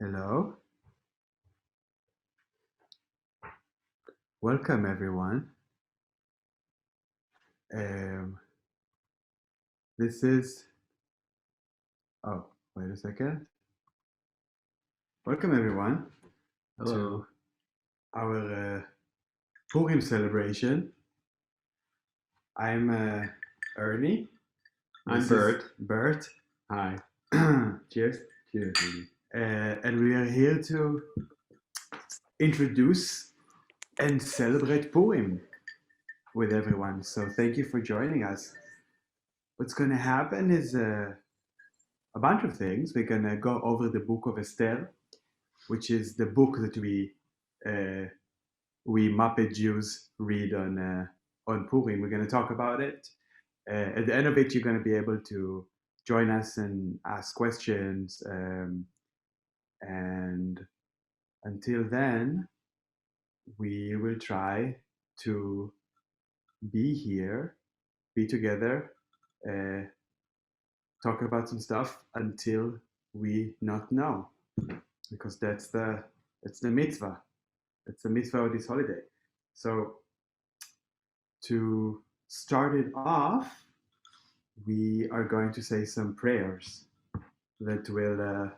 Hello. Welcome, everyone. This is... Oh, wait a second. Welcome, everyone, to our Purim celebration. I'm Ernie. I'm Bert. Bert. Hi. Cheers. Cheers. And we are here to introduce and celebrate Purim with everyone. So thank you for joining us. What's going to happen is a bunch of things. We're going to go over the book of Esther, which is the book that we Muppet Jews read on Purim. We're going to talk about it. At the end of it, you're going to be able to join us and ask questions. And until then, we will try to be here, be together, talk about some stuff until we not know, because that's the mitzvah. It's the mitzvah of this holiday. So to start it off, we are going to say some prayers that will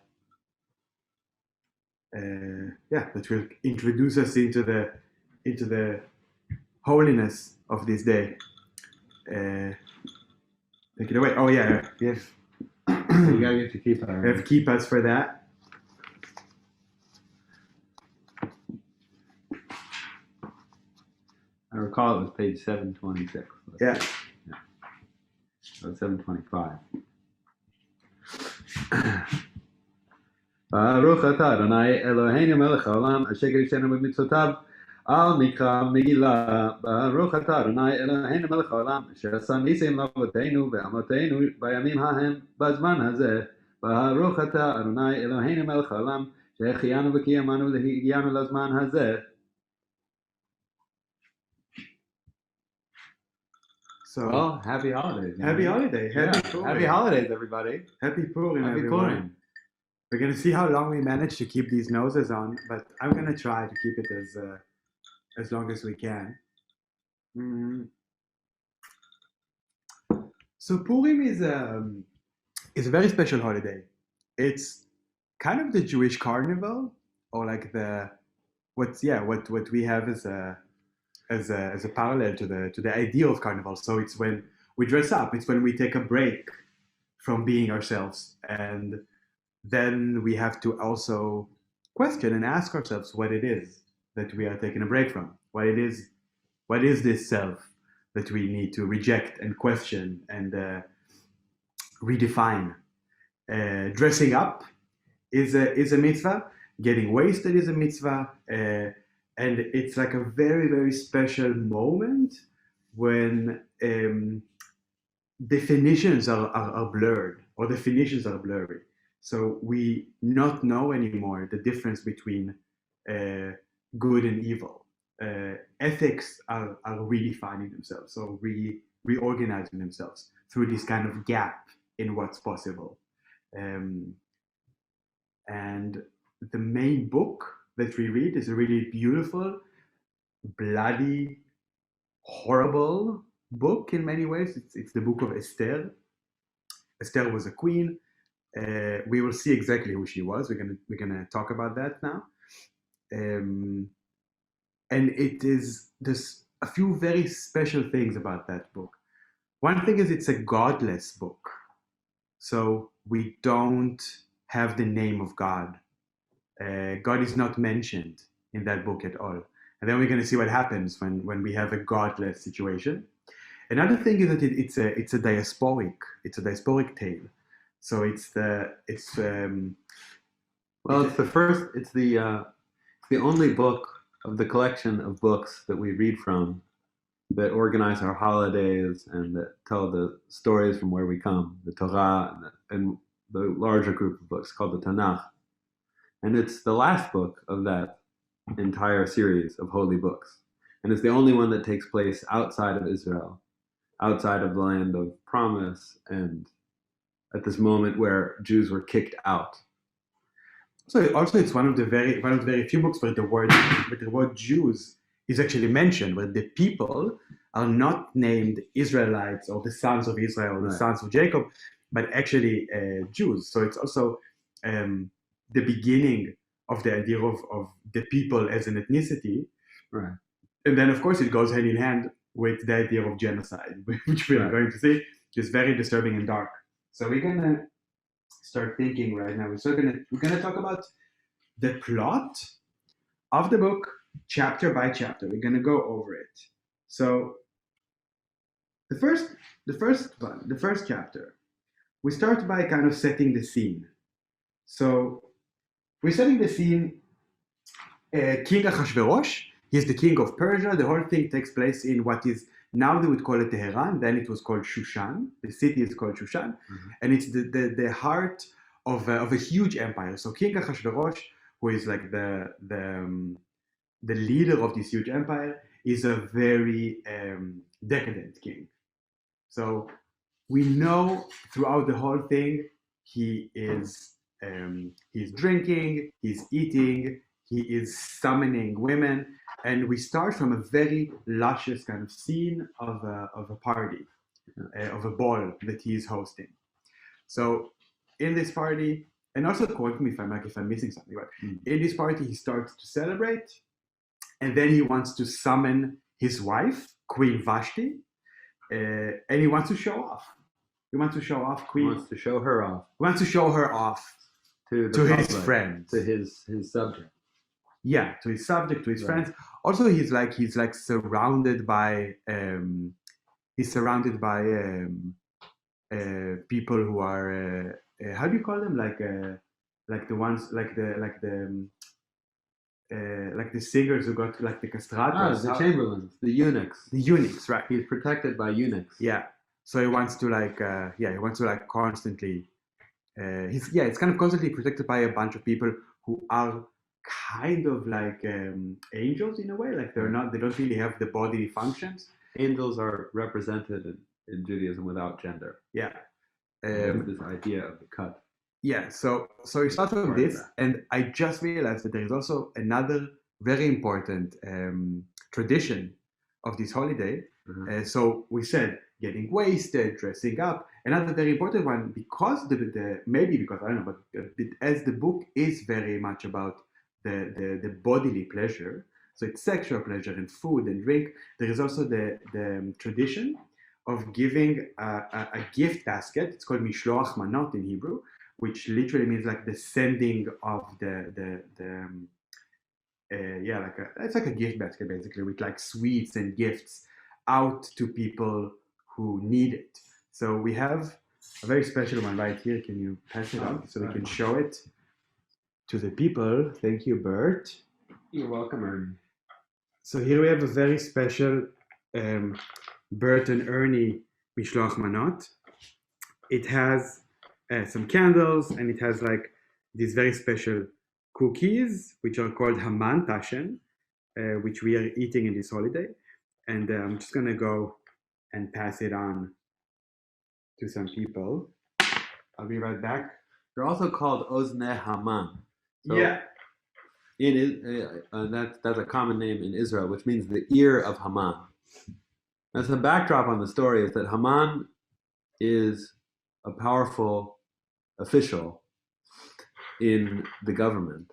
introduce us into the holiness of this day. Take it away. Oh yeah, we have You gotta get your kippah. We have kippahs for that. I recall it was page 726. Yeah. So 725. Baruch atah Adonai Eloheinu melech haolam asher kirishenu b'mitzvotav al mikra megillah. Baruch atah Adonai Eloheinu melech haolam asher asa nisim l'avoteinu ve'amoteinu bayamim hahem b'zman hazeh. Baruch atah Adonai Eloheinu melech haolam שהחיינו וקיימנו והגיענו לזמן הזה. So, well, happy holidays. Happy holiday. Happy holidays, everybody. Happy Purim, Happy everyone. Purim. We're going to see how long we manage to keep these noses on, but I'm going to try to keep it as long as we can. So Purim is a very special holiday. It's kind of the Jewish carnival, or like what we have as a parallel to the idea of carnival. So it's when we dress up. It's when we take a break from being ourselves, and then we have to also question and ask ourselves what it is that we are taking a break from. What is this self that we need to reject and question and redefine? Dressing up is a mitzvah. Getting wasted is a mitzvah. And it's like a very, very special moment when definitions are blurred, or definitions are blurry. So we not know anymore the difference between good and evil. Ethics are redefining themselves, so reorganizing themselves through this kind of gap in what's possible. And the main book that we read is a really beautiful, bloody, horrible book in many ways. It's the book of Esther. Esther was a queen. We will see exactly who she was. We're gonna talk about that now. And there's a few very special things about that book. One thing is it's a godless book. So we don't have the name of God. God is not mentioned in that book at all. And then we're going to see what happens when we have a godless situation. Another thing is that it's a diasporic tale. So it's the only book of the collection of books that we read from that organize our holidays and that tell the stories from where we come, the Torah and the larger group of books called the Tanakh. And it's the last book of that entire series of holy books. And it's the only one that takes place outside of Israel, outside of the land of promise, and at this moment where Jews were kicked out. So also it's one of the very few books where the word Jews is actually mentioned, where the people are not named Israelites or the sons of Israel or the Right. sons of Jacob, but actually Jews. So it's also the beginning of the idea of the people as an ethnicity. Right. And then, of course, it goes hand in hand with the idea of genocide, which we're Right. going to see, which is very disturbing and dark. So we're going to start thinking right now. We're gonna talk about the plot of the book chapter by chapter. We're gonna go over it. So the first chapter, we start by kind of setting the scene. So we're setting the scene. King Ahasuerus, he's the king of Persia. The whole thing takes place in what is now they would call it Tehran. Then it was called Shushan. The city is called Shushan, and it's the heart of a huge empire. So King Ahasuerus, who is like the leader of this huge empire, is a very decadent king. So we know throughout the whole thing he's drinking, he's eating, he is summoning women, and we start from a very luscious kind of scene of a party, of a ball that he is hosting. So in this party, and also correct me if I'm missing something, but in this party he starts to celebrate, and then he wants to summon his wife, Queen Vashti, and he wants to show off. He wants to show off Queen. He wants to show her off. He wants to show her off to his friends, to his subject. Yeah, to his subject, to his friends. Also, he's like surrounded by people who are how do you call them, like the ones like the singers who got like the castratos. The chamberlains, the eunuchs. The eunuchs, right? He's protected by eunuchs. Yeah. So he wants to constantly. It's kind of constantly protected by a bunch of people who are kind of like angels in a way. Like they don't really have the bodily functions. Angels are represented in Judaism without gender. Yeah. This idea of the cut. Yeah, so we start from this, and I just realized that there is also another very important tradition of this holiday. So we said getting wasted, dressing up. Another very important one, because maybe because I don't know, but as the book is very much about the bodily pleasure, so it's sexual pleasure and food and drink. There is also the tradition of giving a gift basket. It's called mishloach manot in Hebrew, which literally means like the sending of it's like a gift basket basically, with like sweets and gifts out to people who need it. So we have a very special one right here. Can you pass it on so we can show it to the people? Thank you, Bert. You're welcome, Ernie. So here we have a very special Bert and Ernie mishloach manot. It has some candles, and it has like these very special cookies, which are called Haman Tashen, which we are eating in this holiday. And I'm just gonna go and pass it on to some people. I'll be right back. They're also called Ozne Haman. So yeah. That's a common name in Israel, which means the ear of Haman. Now, the backdrop on the story is that Haman is a powerful official in the government,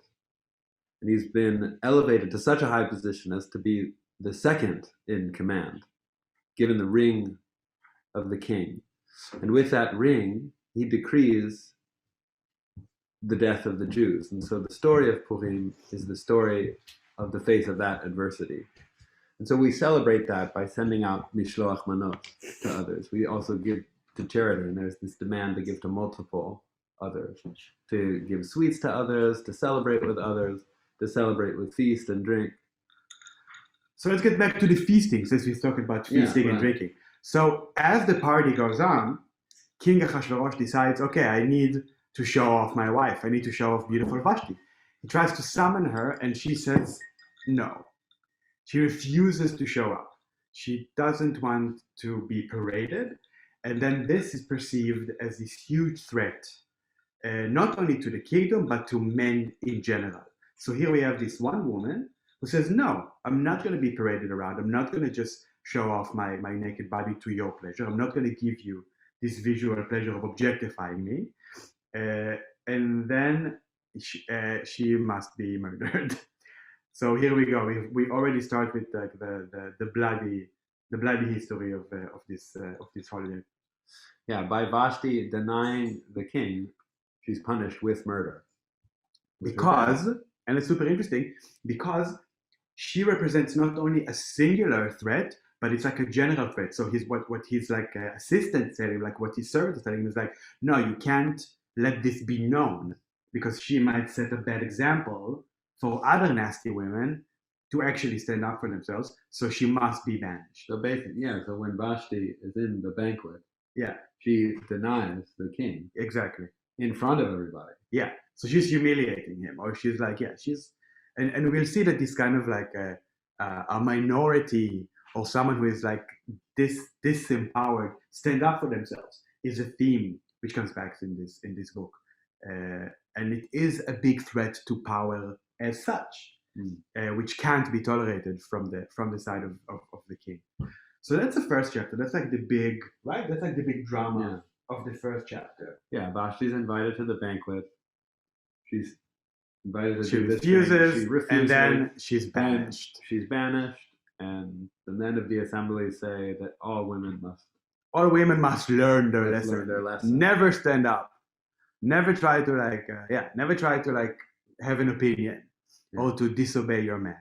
and he's been elevated to such a high position as to be the second in command, given the ring of the king. And with that ring, he decrees the death of the Jews. And so the story of Purim is the story of the face of that adversity. And so we celebrate that by sending out mishloach manot to others. We also give to charity, and there's this demand to give to multiple others, to give sweets to others, to celebrate with others, to celebrate with feast and drink. So let's get back to the feasting, since we're talking about feasting and drinking. So as the party goes on, King Ahasuerus decides, okay, I need to show off my wife. I need to show off beautiful Vashti. He tries to summon her, and she says no. She refuses to show up. She doesn't want to be paraded. And then this is perceived as this huge threat not only to the kingdom, but to men in general. So here we have this one woman who says, no, I'm not going to be paraded around. I'm not going to just show off my naked body to your pleasure. I'm not going to give you this visual pleasure of objectifying me. And then she must be murdered. So here we go. We already start with the bloody history of this holiday. Yeah, by Vashti denying the king, she's punished with murder. Because, and it's super interesting, because she represents not only a singular threat, but it's like a general threat. So what his like assistant telling him, like what his servant is telling him is like, no, you can't let this be known because she might set a bad example for other nasty women to actually stand up for themselves. So she must be banished. So basically, yeah. So when Vashti is in the banquet, yeah, she denies the king exactly in front of everybody. Yeah, so she's humiliating him, or she's like, yeah, she's, and we'll see that this kind of like a minority or someone who is like disempowered stand up for themselves is a theme which comes back in this book, and it is a big threat to power as such, which can't be tolerated from the side of the king. So that's the first chapter. That's like the big, right? That's like the big drama of the first chapter. Yeah, Vashti's invited to the banquet. She's invited to she do refuses, this thing. She refuses, and then she's banished. She's banished, and the men of the assembly say that all women must learn their lesson. Never stand up. Never try to have an opinion or to disobey your man.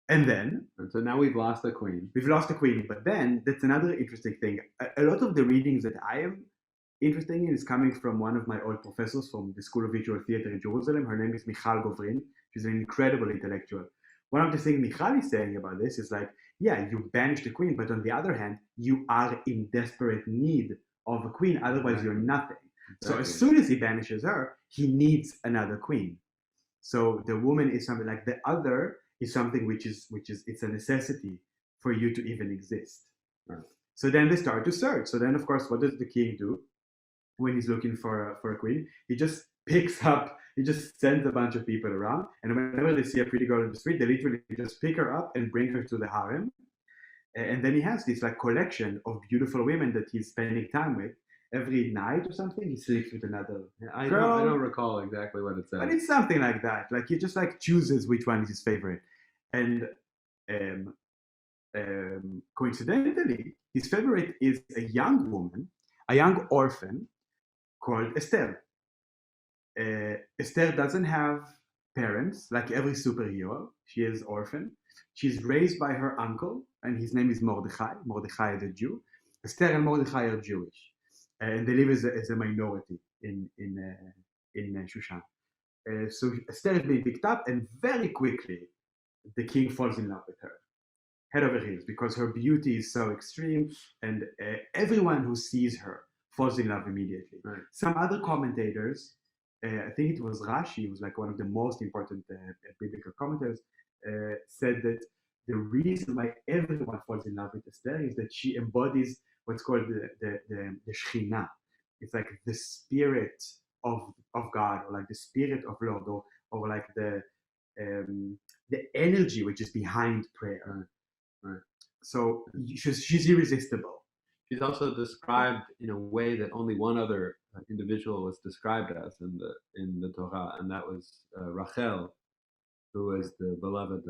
And so now we've lost the queen. But then that's another interesting thing. A lot of the readings that I am interested in is coming from one of my old professors from the School of Visual Theater in Jerusalem. Her name is Michal Govrin. She's an incredible intellectual. One of the things Michal is saying about this is like, yeah, you banish the queen, but on the other hand, you are in desperate need of a queen. Otherwise, you're nothing. Exactly. So as soon as he banishes her, he needs another queen. So the woman is something like the other is something which is it's a necessity for you to even exist. Right. So then they start to search. So then, of course, what does the king do when he's looking for a queen? He just sends a bunch of people around, and whenever they see a pretty girl in the street, they literally just pick her up and bring her to the harem. And then he has this like collection of beautiful women that he's spending time with. Every night or something, he sleeps with another girl. I don't recall exactly what it says. But it's something like that. Like he just like chooses which one is his favorite. And coincidentally, his favorite is a young woman, a young orphan called Esther. Esther doesn't have parents like every superhero. She is orphan. She's raised by her uncle, and his name is Mordechai. Mordechai is a Jew. Esther and Mordechai are Jewish. And they live as a minority in Shushan. So Esther is being picked up, and very quickly the king falls in love with her, head over heels, because her beauty is so extreme, and everyone who sees her falls in love immediately. Right. Some other commentators, I think it was Rashi, who's like one of the most important biblical commentators, said that the reason why everyone falls in love with Esther is that she embodies what's called the Shekhinah. It's like the spirit of God, or like the spirit of Lord, or like the energy which is behind prayer. Right. So she's irresistible. She's also described in a way that only one other individual was described as in the Torah, and that was Rachel, who was the beloved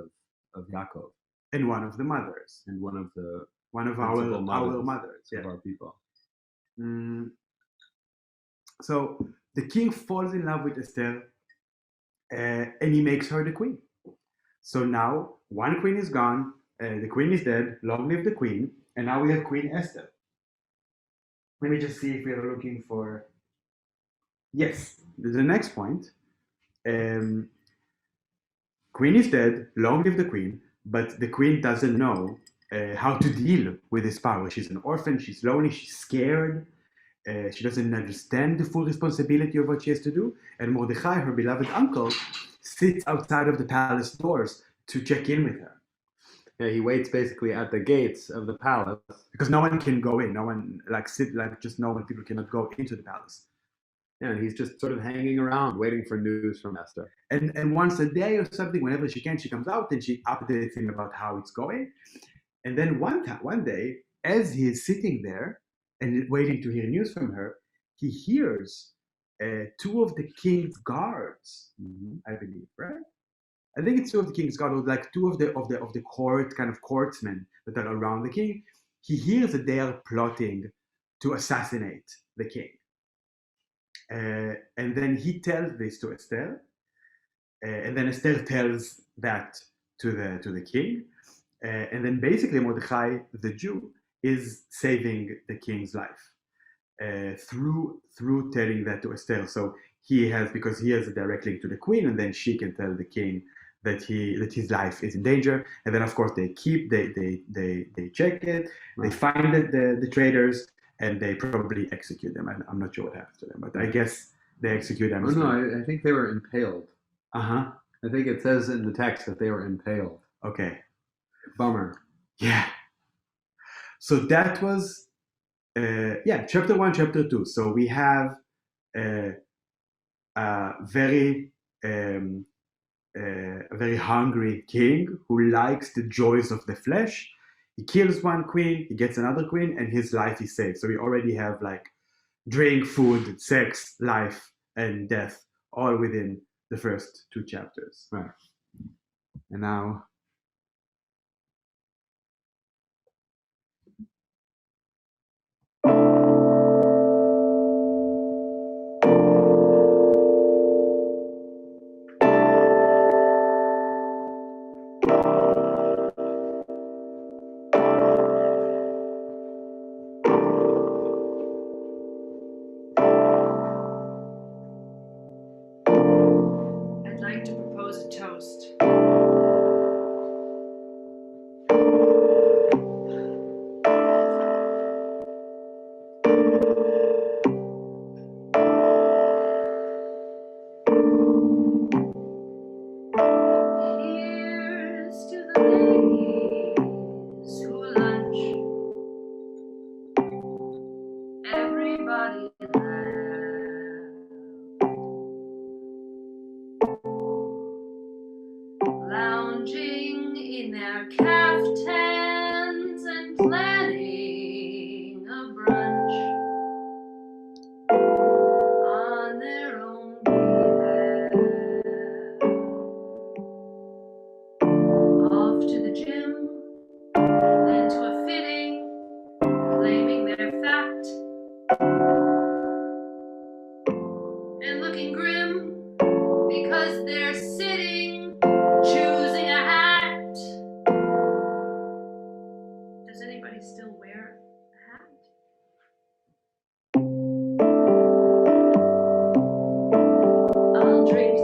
of Yaakov, and one of the mothers, and one of our mothers, of our people. So the king falls in love with Esther, and he makes her the queen. So now one queen is gone, the queen is dead, long live the queen, and now we have Queen Esther. Let me just see if we are looking for... Yes, the next point. Queen is dead, long live the queen, but the queen doesn't know how to deal with this power. She's an orphan, she's lonely, she's scared, she doesn't understand the full responsibility of what she has to do, and Mordechai, her beloved uncle, sits outside of the palace doors to check in with her. Yeah, he waits basically at the gates of the palace. Because no one can go in, no one, normal people cannot go into the palace. Yeah, and he's just sort of hanging around, waiting for news from Esther. And once a day or something, whenever she can, she comes out and she updates him about how it's going. And then one day, as he is sitting there and waiting to hear news from her, he hears two of the king's guards, I believe, right? I think it's two of the king's guards, like two of the court kind of courtsmen that are around the king. He hears that they are plotting to assassinate the king. And then he tells this to Esther, and then Esther tells that to the king, and then basically Mordechai, the Jew, is saving the king's life through telling that to Esther. So because he has a direct link to the queen, and then she can tell the king that his life is in danger, and then of course they check it, they find the traitors, and they probably execute them. I'm not sure what happens to them, but I guess they execute them. Oh no, I think they were impaled. I think it says in the text that they were impaled. Okay. Bummer. Yeah. So that was chapter 1, chapter 2. So we have a very hungry king who likes the joys of the flesh. He kills one queen, he gets another queen, and his life is saved. So we already have like drink, food, sex, life, and death all within the first 2 chapters. Right. And now lounging in their caftans and planning a brunch on their own behalf. Off to the gym, then to a fitting, claiming they're fat and looking grim because they're sitting choosing a hat. Does anybody still wear a hat? I'll drink.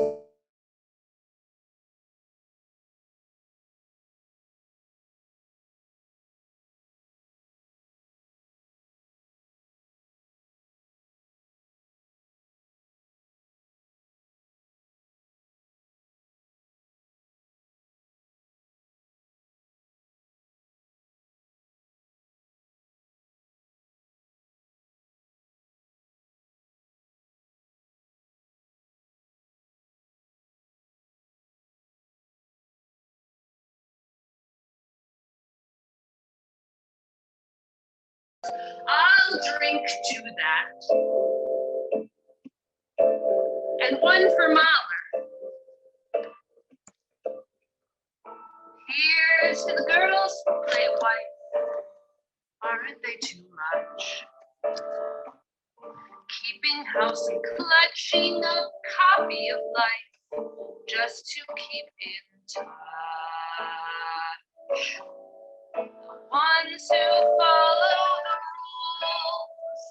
I'll drink to that. And one for Mahler. Here's to the girls who play white. Aren't they too much? Keeping house and clutching a copy of life just to keep in touch. The ones who follow the rules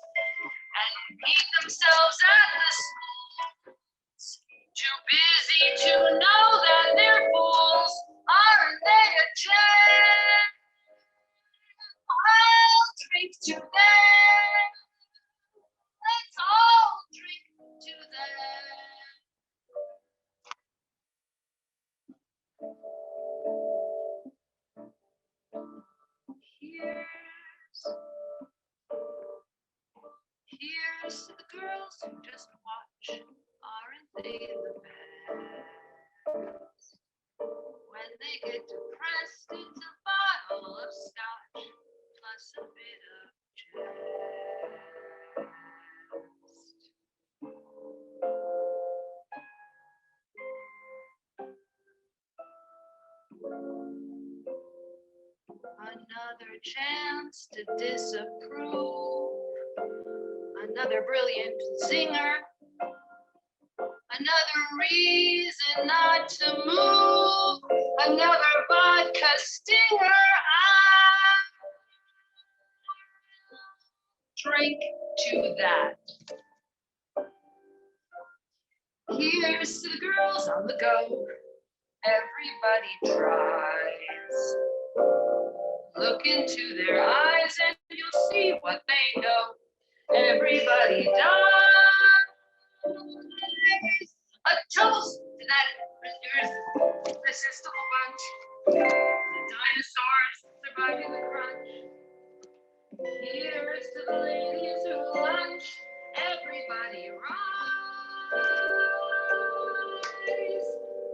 and meet themselves at the schools, too busy to know that they're fools. Aren't they a gem? I'll drink to them. Let's all drink to them. Here's to the girls who just watch Another chance to disapprove. Another brilliant singer. Another reason not to move. Another vodka stinger. Drink to that. Here's to the girls on the go. Everybody tries. Look into their eyes and you'll see what they know. Everybody dies. A toast to that irresistible bunch. The dinosaurs surviving the crunch. Here's to the ladies who lunch. Everybody rise.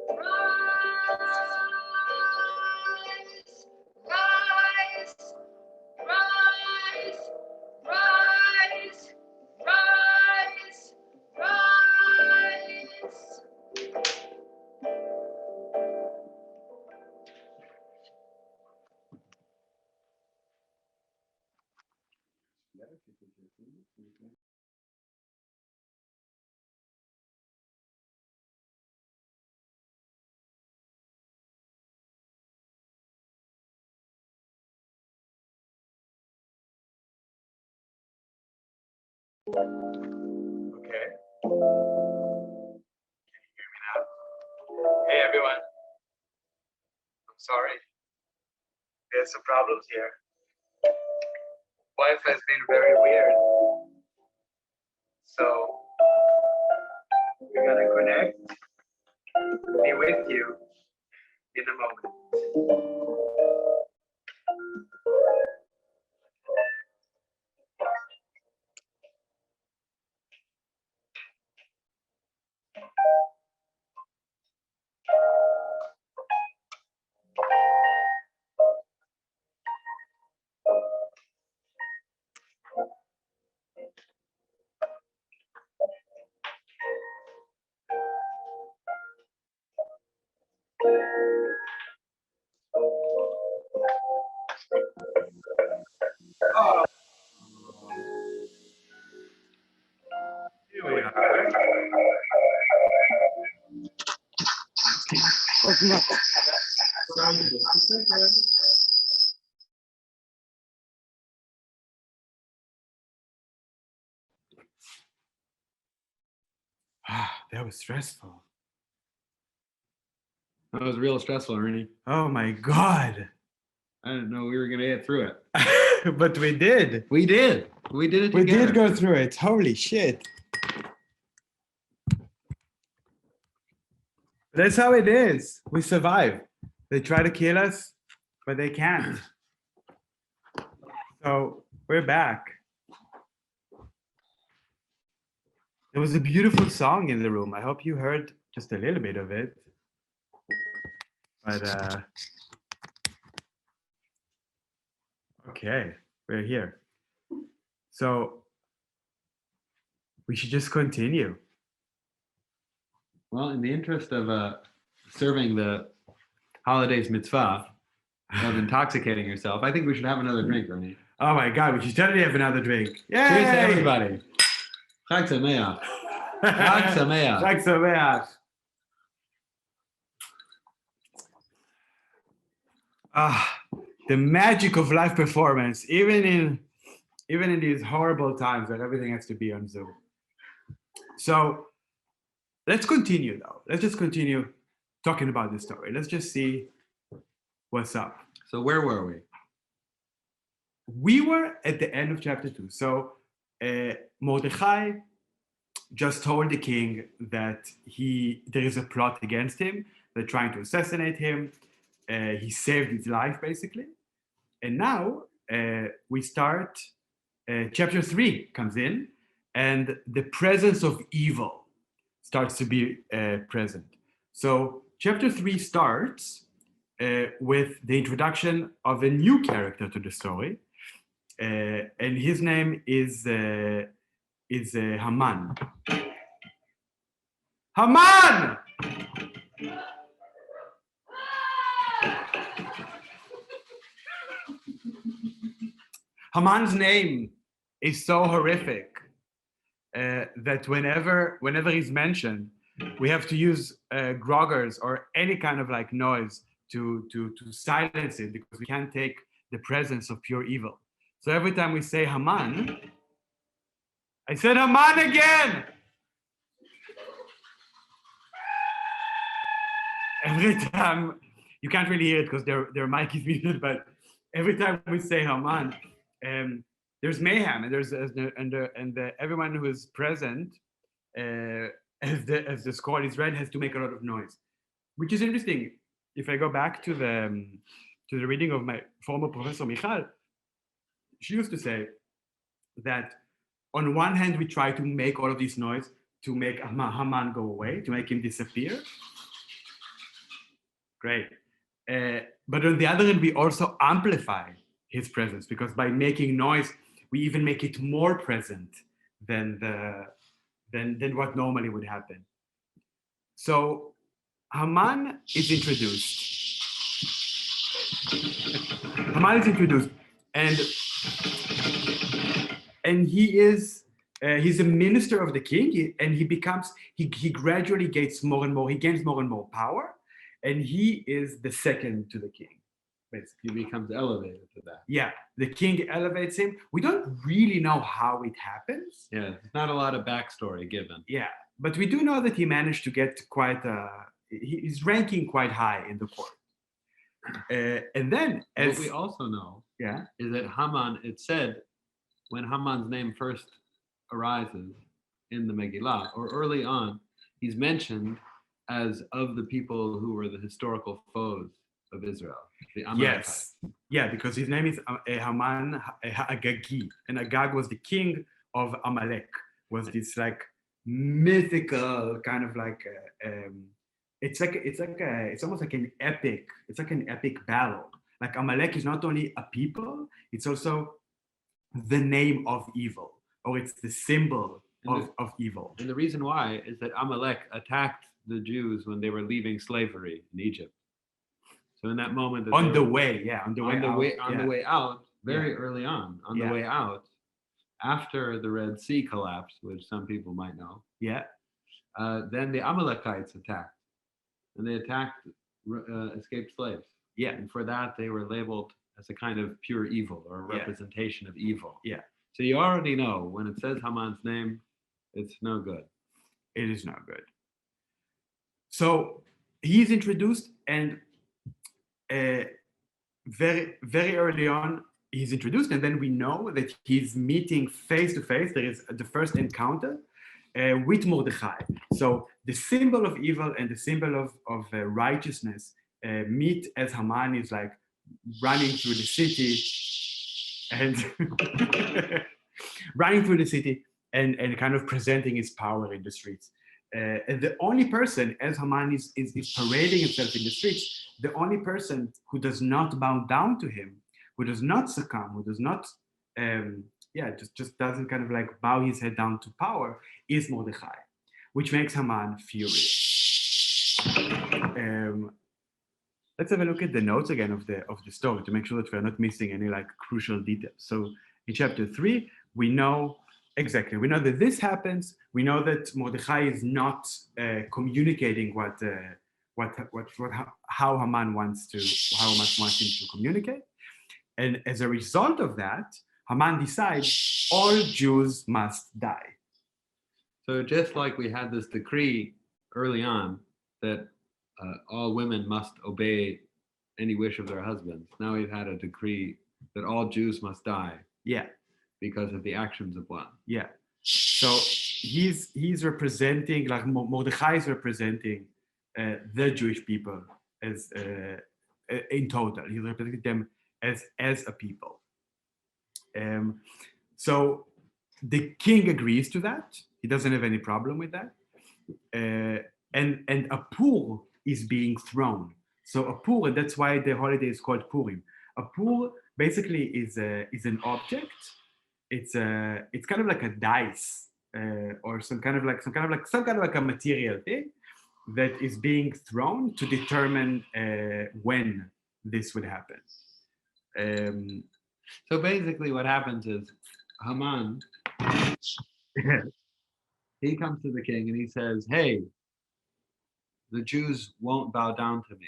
Rise. Rise. Rise. Rise. Rise. Rise. Okay. Hey everyone. I'm sorry. There's some problems here. Wi-Fi has been very weird. So we're gonna connect. Be with you in a moment. Oh, here we are. That was stressful. That was real stressful, Ernie. Oh my God. I didn't know we were going to get through it. But we did. We did. We did it We together. did go through it. Holy shit. That's how it is. We survive. They try to kill us, but they can't. So we're back. There was a beautiful song in the room. I hope you heard just a little bit of it. But okay, we're here. So we should just continue. Well, in the interest of serving the holidays mitzvah of intoxicating yourself, I think we should have another drink, Ernie. Oh my God, we should totally have another drink. Yay! Cheers to everybody. Chag Sameach. Chag Sameach. Chag Sameach. The magic of live performance, even in these horrible times when everything has to be on Zoom. So let's continue though. Let's just continue talking about this story. Let's just see what's up. So where were we? We were at the end of chapter 2. So Mordechai just told the king that there is a plot against him. They're trying to assassinate him. He saved his life, basically. And now we start, chapter 3 comes in, and the presence of evil starts to be present. So chapter 3 starts with the introduction of a new character to the story. And his name is Haman. Haman! Haman's name is so horrific that whenever he's mentioned, we have to use groggers or any kind of like noise to silence it, because we can't take the presence of pure evil. So every time we say Haman, I said Haman again. Every time, you can't really hear it because their mic is muted, but every time we say Haman, there's mayhem, and everyone who is present, as the score is read, has to make a lot of noise, which is interesting. If I go back to the reading of my former professor Michal, she used to say that on one hand we try to make all of this noise to make Haman go away, to make him disappear. Great. But on the other hand, we also amplify his presence, because by making noise, we even make it more present than what normally would happen. So Haman is introduced. Haman is introduced, and he is he's a minister of the king, and he gradually gains more and more power, and he is the second to the king. Basically, He becomes elevated to that. yeah, the king elevates him. We don't really know how it happens. Yeah, there's not a lot of backstory given. Yeah, but we do know that he managed to get he's ranking quite high in the court. And then, What we also know yeah, is that Haman, it said, when Haman's name first arises in the Megillah, or early on, he's mentioned as of the people who were the historical foes of Israel, the Amalekites. yes, yeah, because his name is Haman Agagi, and Agag was the king of Amalek. Was this like mythical kind of like it's almost like an epic. It's like an epic battle. Like Amalek is not only a people; it's also the name of evil, or it's the symbol of evil. And the reason why is that Amalek attacked the Jews when they were leaving slavery in Egypt. So in that moment, On the way out, very early on Yeah. the way out, after the Red Sea collapsed, which some people might know, yeah, then the Amalekites attacked, and they attacked escaped slaves. yeah, And for that, they were labeled as a kind of pure evil, or a Yeah. representation of evil. Yeah. So you already know when it says Haman's name, it's no good. it is not good. So he's introduced, and very, very early on, he's introduced, and then we know that he's meeting face to face. There is the first encounter with Mordechai. So the symbol of evil and the symbol of righteousness meet as Haman is like running through the city and and kind of presenting his power in the streets. And the only person, as Haman is parading himself in the streets, the only person who does not bow down to him, who does not succumb, who does not, just doesn't kind of like bow his head down to power, is Mordechai, which makes Haman furious. Let's have a look at the notes again of the story to make sure that we're not missing any like crucial details. So in chapter 3, we know that this happens. We know that Mordechai is not communicating how Haman wants him to communicate, and as a result of that, Haman decides all Jews must die. So just like we had this decree early on that all women must obey any wish of their husbands, now we've had a decree that all Jews must die. Yeah. Because of the actions of one. Yeah. So he's representing, like Mordechai is representing the Jewish people as in total. He's representing them as a people. So the king agrees to that. He doesn't have any problem with that. And a pur is being thrown. So a pur, and that's why the holiday is called Purim. A pur basically is an object. It's kind of like a dice or some kind of like a material thing that is being thrown to determine when this would happen. So basically what happens is Haman, he comes to the king and he says, hey, the Jews won't bow down to me.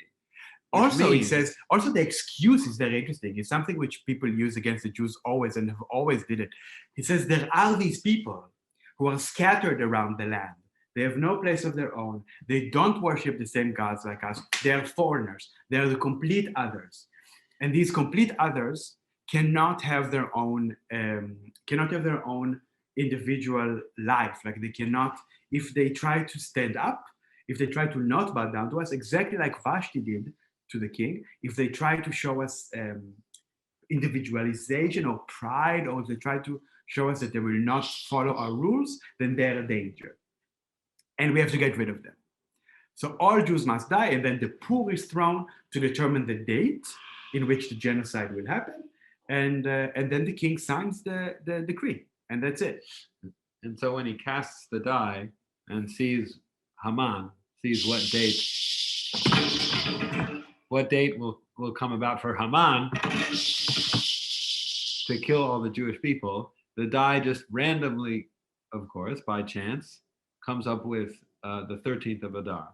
Also, he means- says, also the excuse is very interesting. It's something which people use against the Jews always and have always did it. He says, there are these people who are scattered around the land. They have no place of their own. They don't worship the same gods like us. They are foreigners. They are the complete others. And these complete others cannot have their own individual life. Like they cannot, if they try to stand up, if they try to not bow down to us, exactly like Vashti did to the king, if they try to show us individualization or pride, or if they try to show us that they will not follow our rules, then they're a danger. And we have to get rid of them. So all Jews must die, and then the Pur is thrown to determine the date in which the genocide will happen, and then the king signs the decree, and that's it. And so when he casts the die and sees Haman, sees what date will come about for Haman to kill all the Jewish people, the die just randomly, of course, by chance, comes up with the 13th of Adar,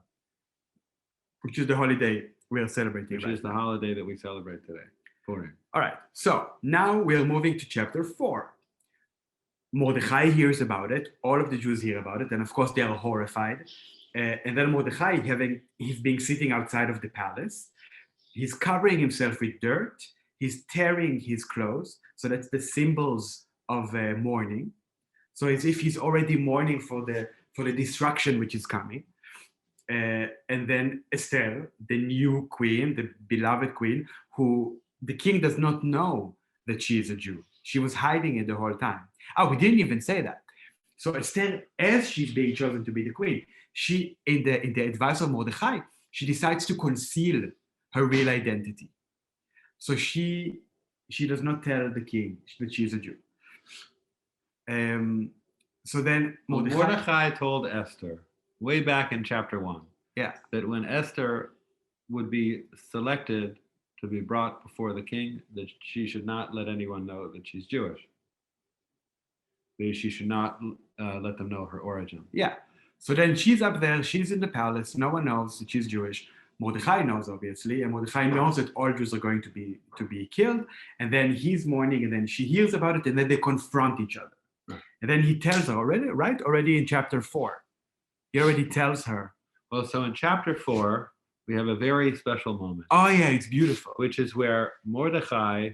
Which is the holiday we are celebrating. which right is the now. holiday that we celebrate today, Purim. All right, so now we're moving to chapter 4. Mordechai hears about it, all of the Jews hear about it, and of course they are horrified. And then Mordechai, he's being sitting outside of the palace. He's covering himself with dirt. He's tearing his clothes. So that's the symbols of mourning. So as if he's already mourning for the destruction which is coming. And then Esther, the new queen, the beloved queen, who the king does not know that she is a Jew. She was hiding it the whole time. Oh, we didn't even say that. So Esther, as she's being chosen to be the queen, she, in the advice of Mordechai, she decides to conceal her real identity. So she does not tell the king that she's a Jew. So then Mordechai told Esther, way back in chapter 1, yeah, that when Esther would be selected to be brought before the king, that she should not let anyone know that she's Jewish. That she should not let them know her origin. yeah. So then she's up there, she's in the palace, no one knows that she's Jewish. Mordechai knows, obviously, and Mordechai knows that all Jews are going to be killed, and then he's mourning, and then she hears about it, and then they confront each other. Right. And then he tells her already in chapter 4. He already tells her. Well, so in chapter 4, we have a very special moment. Oh yeah, it's beautiful. Which is where Mordechai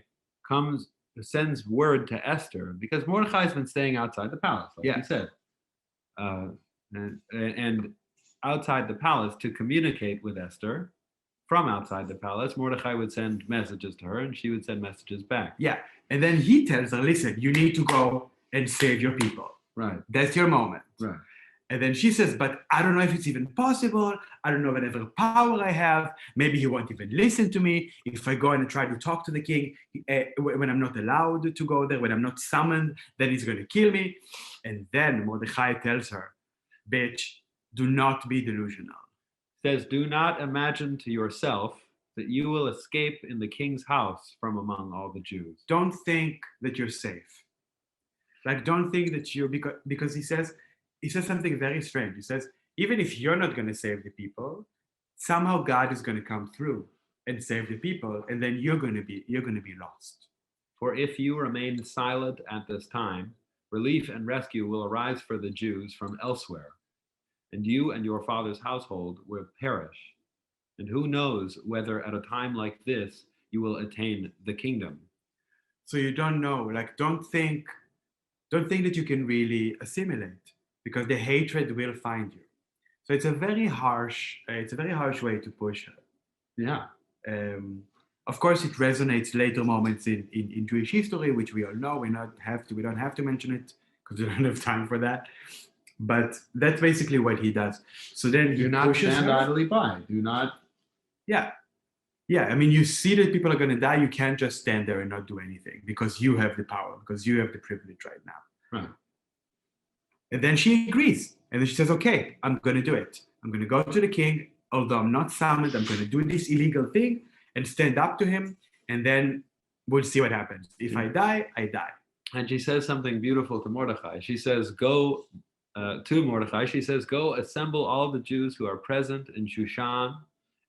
sends word to Esther, because Mordechai's been staying outside the palace, like you said. And outside the palace to communicate with Esther from outside the palace, Mordechai would send messages to her and she would send messages back. Yeah. And then he tells her, listen, you need to go and save your people. Right. That's your moment. Right. And then she says, but I don't know if it's even possible. I don't know whatever power I have. Maybe he won't even listen to me. If I go and try to talk to the king, when I'm not allowed to go there, when I'm not summoned, then he's going to kill me. And then Mordechai tells her, bitch, do not be delusional. Says, do not imagine to yourself that you will escape in the king's house from among all the Jews. Don't think that you're safe. Like, don't think that you're, because he says something very strange. He says, even if you're not going to save the people, somehow God is going to come through and save the people, and then you're going to be lost. For if you remain silent at this time, relief and rescue will arise for the Jews from elsewhere, and you and your father's household will perish. And who knows whether at a time like this you will attain the kingdom. So you don't know, like, don't think that you can really assimilate, because the hatred will find you. So it's a very harsh way to push her. Yeah. Of course, it resonates later moments in Jewish history, which we all know. We don't have to mention it because we don't have time for that. But that's basically what he does. So then he do not pushes stand her. idly by. Do not. Yeah. I mean, you see that people are going to die. You can't just stand there and not do anything because you have the power, because you have the privilege right now. Right. And then she agrees. And then she says, okay, I'm going to do it. I'm going to go to the king. Although I'm not summoned, I'm going to do this illegal thing and stand up to him. And then we'll see what happens. If I die, I die. And she says something beautiful to Mordechai. She says, go to Mordechai. She says, go assemble all the Jews who are present in Shushan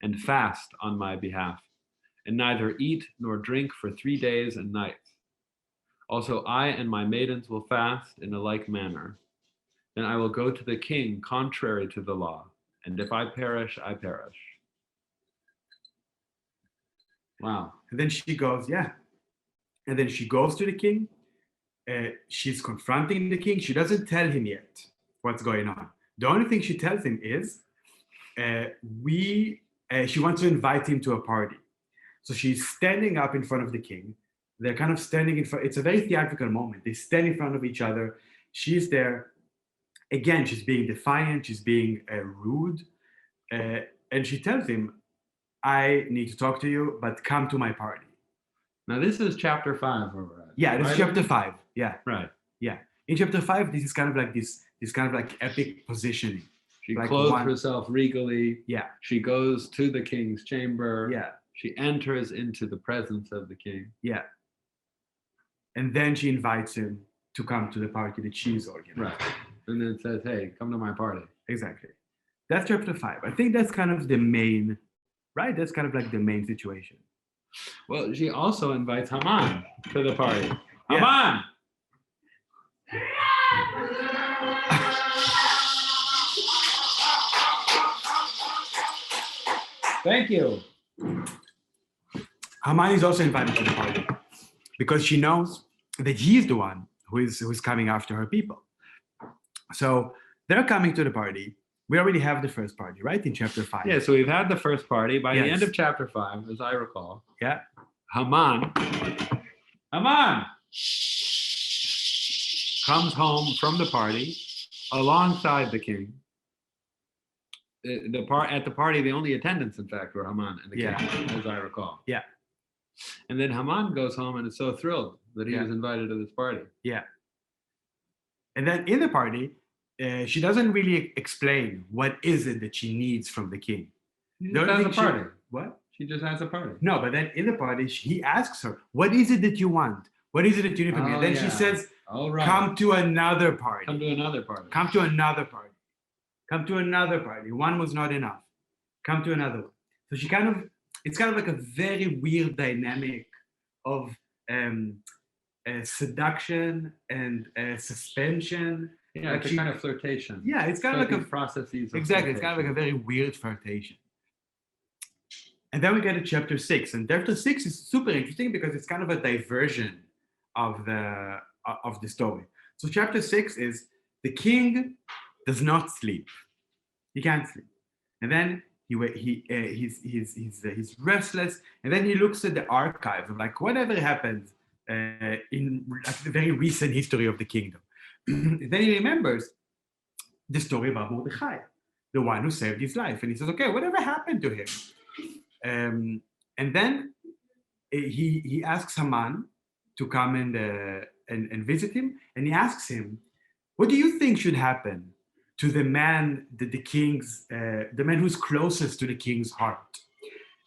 and fast on my behalf, and neither eat nor drink for 3 days and nights. Also, I and my maidens will fast in a like manner. Then I will go to the king contrary to the law, and if I perish, I perish. Wow. And then she goes, yeah. And then she goes to the king. She's confronting the king. She doesn't tell him yet what's going on. The only thing she tells him is she wants to invite him to a party. So she's standing up in front of the king. They're kind of standing in front. It's a very theatrical moment. They stand in front of each other. She's there. Again, she's being defiant. She's being rude. And she tells him, I need to talk to you, but come to my party. Now, this is chapter 5 where we're at. Yeah, this right? is chapter 5. Yeah. Right. Yeah. In chapter 5, this is kind of like this kind of like epic positioning. She like clothes herself regally. Yeah. She goes to the king's chamber. Yeah. She enters into the presence of the king. Yeah. And then she invites him to come to the party that she's organizing. Right. And then says, hey, come to my party. Exactly. That's chapter 5. I think that's kind of the main, right? That's kind of like the main situation. Well, she also invites Haman to the party. Yeah. Haman! Thank you. Haman is also invited to the party because she knows that he's the one who's coming after her people. So they're coming to the party. We already have the first party, right? In chapter 5. Yeah, so we've had the first party. By the Yes. end of chapter 5, as I recall, Yeah. Haman comes home from the party alongside the king. At the party, the only attendants, in fact, were Haman and the king, as I recall. Yeah. And then Haman goes home and is so thrilled that he was invited to this party. Yeah. And then in the party, she doesn't really explain what is it that she needs from the king. She The just only has a thing she- party. What? She just has a party. No, but then in the party, he asks her, what is it that you want? What is it that you need from me? And then she says, All right. come to another party. Come to another party. Come to another party. Come to another party. One was not enough. Come to another one. So she it's kind of like a very weird dynamic of seduction and suspension. Yeah, Like it's a kind of flirtation. Yeah, it's kind of like a processes. exactly. It's kind of like a very weird flirtation. And then we get to chapter 6, and chapter 6 is super interesting because it's kind of a diversion of the story. So chapter 6 is the king does not sleep; he can't sleep, and then he's restless, and then he looks at the archives of like whatever happened in like the very recent history of the kingdom. And then he remembers the story about Mordechai, the one who saved his life, and he says, "Okay, whatever happened to him?" And then he asks Haman to come and visit him, and he asks him, "What do you think should happen to the man the man who's closest to the king's heart?"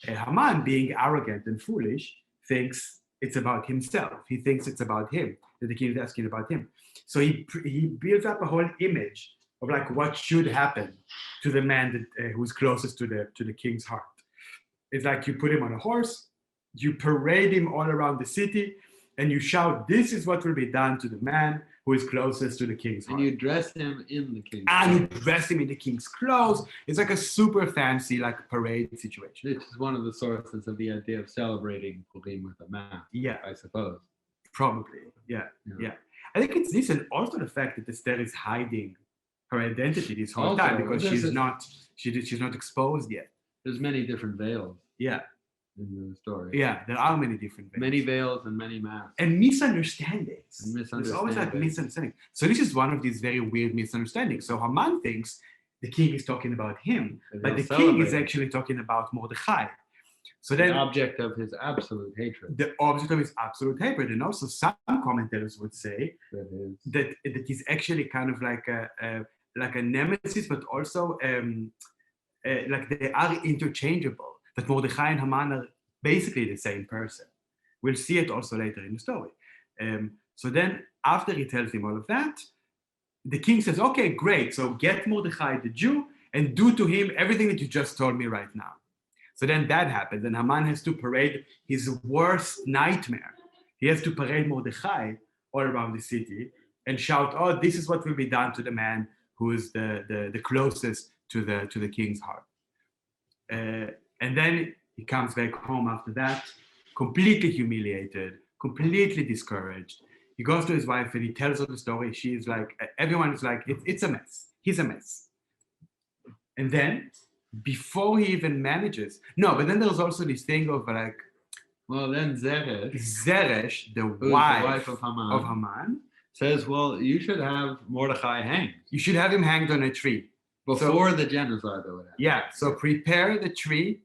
Haman, being arrogant and foolish, thinks it's about himself. He thinks it's about him, that the king is asking about him. So he builds up a whole image of like what should happen to the man who's closest to the king's heart. It's like you put him on a horse, you parade him all around the city, and you shout, "This is what will be done to the man who is closest to the king's heart." And you dress him in the king's And you clothes. dress him in the king's clothes. It's like a super fancy like parade situation. This is one of the sources of the idea of celebrating Purim with a mask, Yeah, I suppose. probably. Yeah. I think it's this, and also the fact that Esther is hiding her identity this whole Also, time because this she's is- not exposed yet. There's many different veils Yeah, in the story. yeah. There are many different ways. Many veils and many masks. And misunderstandings. And There's always like misunderstandings. misunderstanding. So this is one of these very weird misunderstandings. So Haman thinks the king is talking about him, And but the they'll king is celebrate. actually talking about Mordechai. So The then object of his absolute hatred. the object of his absolute hatred, and also some commentators would say That is. that he's actually kind of like a nemesis, but also like they are interchangeable. That Mordechai and Haman are basically the same person. We'll see it also later in the story. So then, after he tells him all of that, the king says, okay, great. So get Mordechai, the Jew, and do to him everything that you just told me right now. So then that happens, and Haman has to parade his worst nightmare. He has to parade Mordechai all around the city and shout, oh, this is what will be done to the man who is the closest to the king's heart. And then he comes back home after that, completely humiliated, completely discouraged. He goes to his wife and he tells her the story. She's like, everyone is like, it's a mess. He's a mess. And then, before he even manages, but then there's also this thing of like, well, then Zeresh, the who's wife of of Haman, says, well, you should have Mordechai hanged. You should have him hanged on a tree. Before the genocide that would happen. Yeah, so prepare the tree,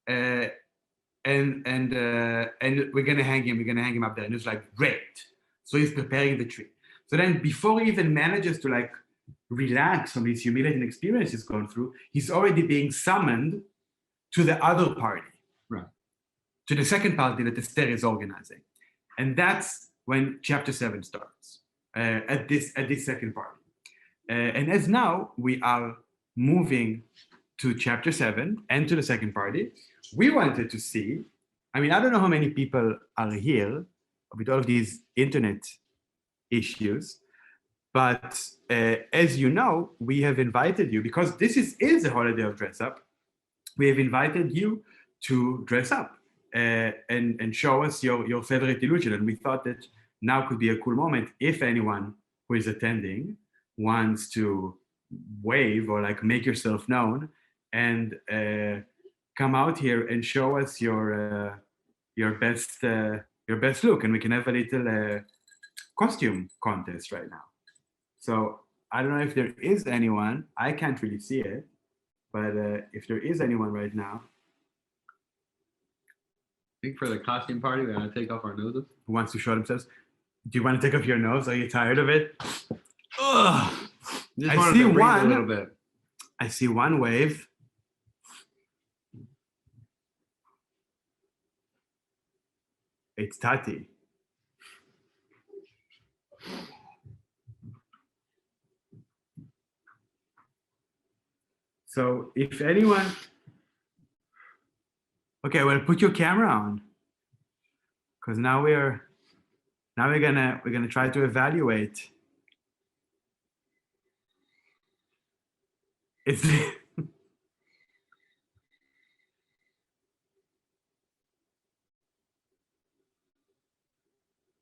and we're gonna hang him up there. And it's like, great. So he's preparing the tree. So then before he even manages to like relax from this humiliating experience he's gone through, he's already being summoned to the other party. Right. To the second party that Esther is organizing. And that's when chapter 7 starts, at this second party. And as now we are moving to chapter 7 and to the second party, we wanted to see, I don't know how many people are here with all of these internet issues, but as you know, we have invited you, because this is a holiday of dress up, we have invited you to dress up and show us your favorite illusion. And we thought that now could be a cool moment if anyone who is attending wants to wave or like make yourself known and come out here and show us your best look, and we can have a little costume contest right now. So I don't know if there is anyone. I can't really see it, but if there is anyone right now, I think for the costume party, we're gonna take off our noses. Who wants to show themselves? Do you want to take off your nose? Are you tired of it? Ugh. I see one. A little bit. I see one wave. It's Tati. So if anyone, okay, well, put your camera on, because now we're gonna try to evaluate. It's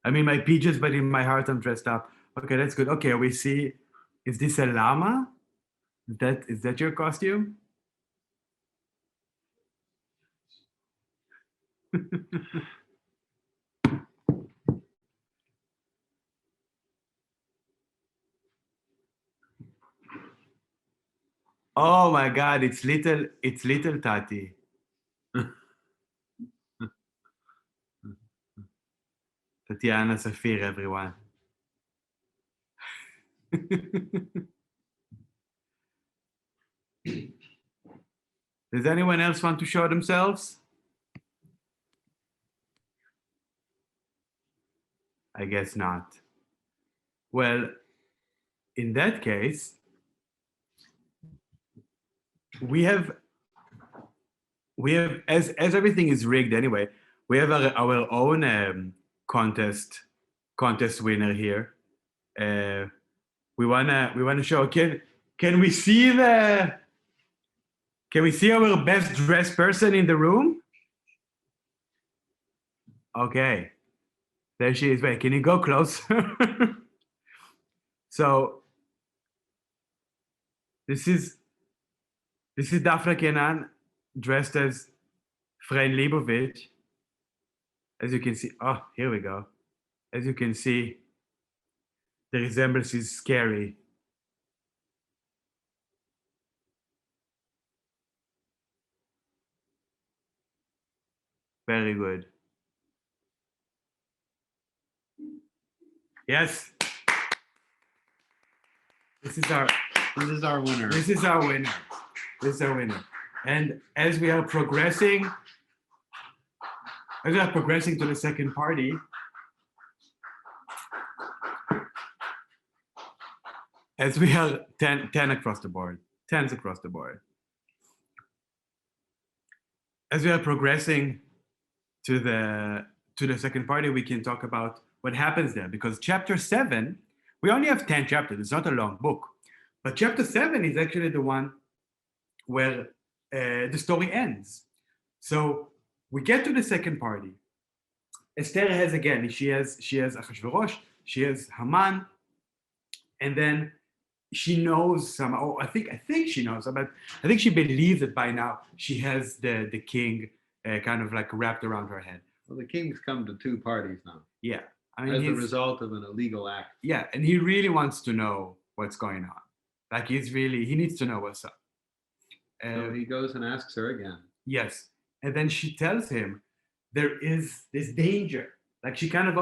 my PJs, but in my heart I'm dressed up. Okay, that's good. Okay, we see. Is this a llama? Is that your costume? Oh my God! It's little Tati. Tatiana Safir, everyone. Does anyone else want to show themselves? I guess not. Well, in that case, we have as everything is rigged anyway, we have our own contest winner here. We wanna show. Can we see our best dressed person in the room? Okay, there she is. Wait, can you go closer? So this is Daphne Kenan dressed as Fren Leibovich. As you can see, oh, here we go. As you can see, the resemblance is scary. Very good. Yes. This is our winner. This is our winner. And as we are progressing, as we are progressing to the second party, as we are 10 across the board, 10s across the board. As we are progressing to the second party, we can talk about what happens there, because chapter 7, we only have 10 chapters. It's not a long book, but chapter 7 is actually the one where the story ends. So we get to the second party. Esther has again, she has Achashverosh, she has Haman, and then she knows some. Oh, I think she knows, but I think she believes that by now she has the king kind of like wrapped around her head. Well, the king's come to two parties now. Yeah, I mean, as a result of an illegal act. Yeah, and he really wants to know what's going on. Like he needs to know what's up. So he goes and asks her again. Yes, and then she tells him there is this danger. Like she kind of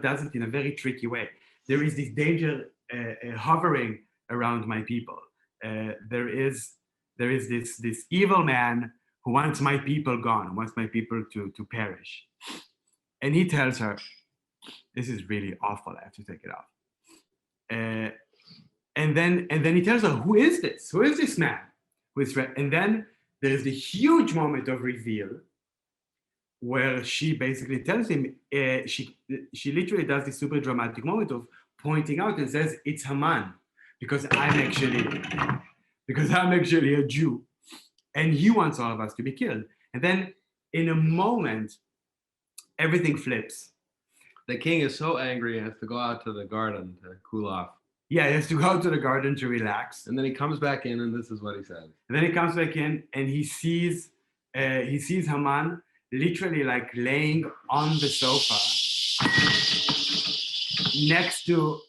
does it in a very tricky way. There is this danger hovering around my people. There is this evil man who wants my people gone, wants my people to perish. And he tells her, this is really awful, I have to take it off. And then he tells her, who is this? Who is this man? And then there is the huge moment of reveal where she basically tells him, she literally does this super dramatic moment of pointing out and says, it's Haman, because I'm actually a Jew, and he wants all of us to be killed. And then in a moment, everything flips. The king is so angry, he has to go out to the garden to cool off. Yeah, he has to go out to the garden to relax. And then he comes back in, and this is what he says. And then he comes back in, and he sees Haman literally like laying on the sofa next to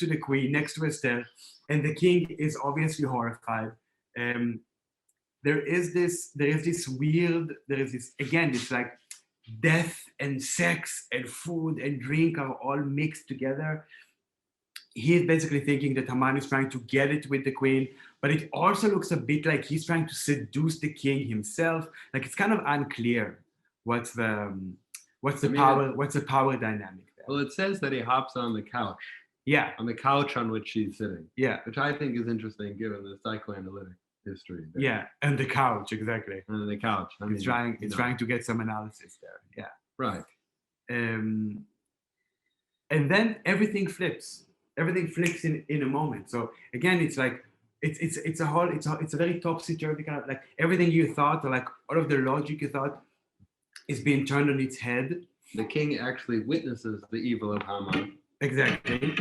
the queen, next to Esther, and the king is obviously horrified. There is this like death and sex and food and drink are all mixed together. He is basically thinking that Haman is trying to get it with the queen, but it also looks a bit like he's trying to seduce the king himself. Like it's kind of unclear what's the power dynamic there. Well, it says that he hops on the couch. Yeah. On the couch on which she's sitting. Yeah. Which I think is interesting given the psychoanalytic history there. Yeah, and the couch, exactly. And the couch. It's trying to get some analysis there. Yeah. Right. And then everything flips. Everything flips in a moment. So again, it's like it's a very topsy-turvy kind of like everything you thought, or like all of the logic you thought is being turned on its head. The king actually witnesses the evil of Haman. Exactly.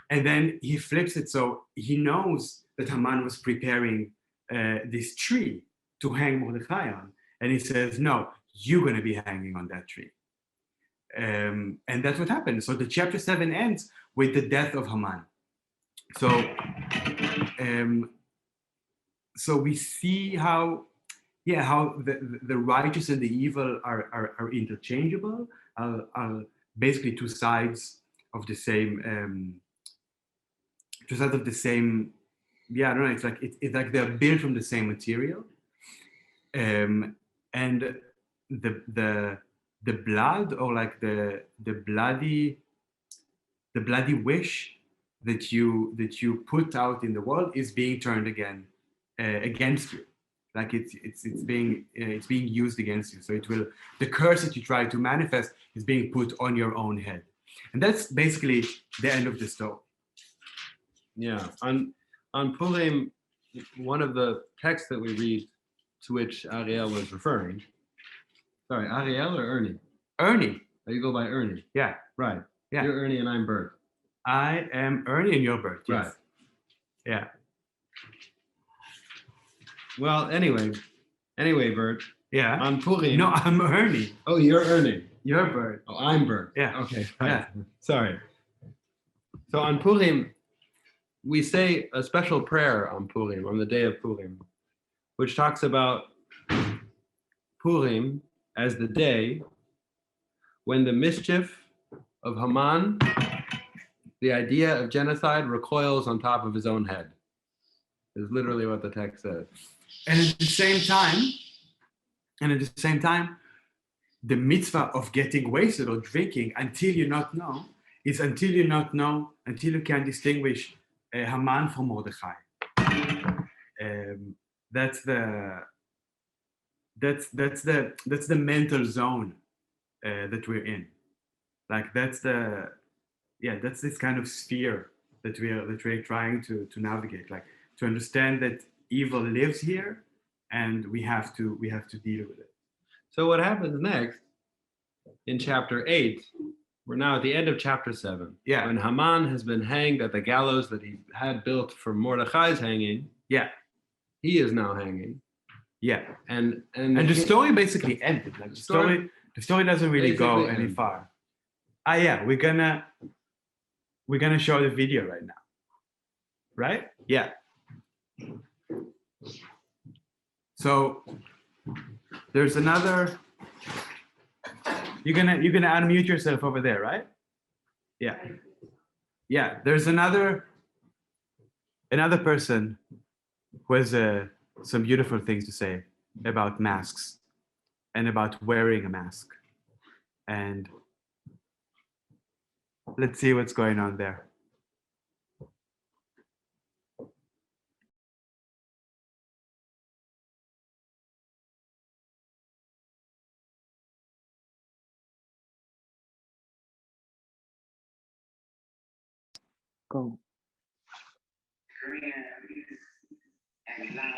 And then he flips it, so he knows that Haman was preparing this tree to hang Mordechai on. And he says, no, you're going to be hanging on that tree. And that's what happened. So the chapter 7 ends with the death of Haman. So we see how the righteous and the evil are interchangeable, are basically two sides of the same. I don't know. It's like they're built from the same material, and the blood, or like the bloody wish that you put out in the world is being turned again against you. Like it's being used against you. So the curse that you try to manifest is being put on your own head, and that's basically the end of the story. Yeah, on Purim, one of the texts that we read, to which Ariel was referring. Sorry, Ariel or Ernie? Ernie. Oh, you go by Ernie. Yeah. Right. Yeah. You're Ernie and I'm Bert. I am Ernie and you're Bert. Yes. Right. Yeah. Well, anyway, Bert. Yeah. On Purim. No, I'm Ernie. Oh, you're Ernie. You're Bert. Oh, I'm Bert. Yeah. Okay. Right. Yeah. Sorry. So on Purim, we say a special prayer on Purim, on the day of Purim, which talks about Purim as the day when the mischief of Haman, the idea of genocide, recoils on top of his own head. Is literally what the text says. And at the same time, the mitzvah of getting wasted or drinking until you can distinguish Haman from Mordechai. That's the mental zone that we're in. Like that's this kind of sphere that we're trying to navigate. Like to understand that evil lives here, and we have to deal with it. So what happens next in chapter 8? We're now at the end of chapter 7. Yeah. When Haman has been hanged at the gallows that he had built for Mordechai's hanging. Yeah. He is now hanging. Yeah. And the story basically ended. Like the story doesn't really go any far. Yeah, we're gonna show the video right now. Right? Yeah. So there's another. You're gonna unmute yourself over there, right? Yeah. Yeah. There's another person who has some beautiful things to say about masks and about wearing a mask. And let's see what's going on there. Go. And lies,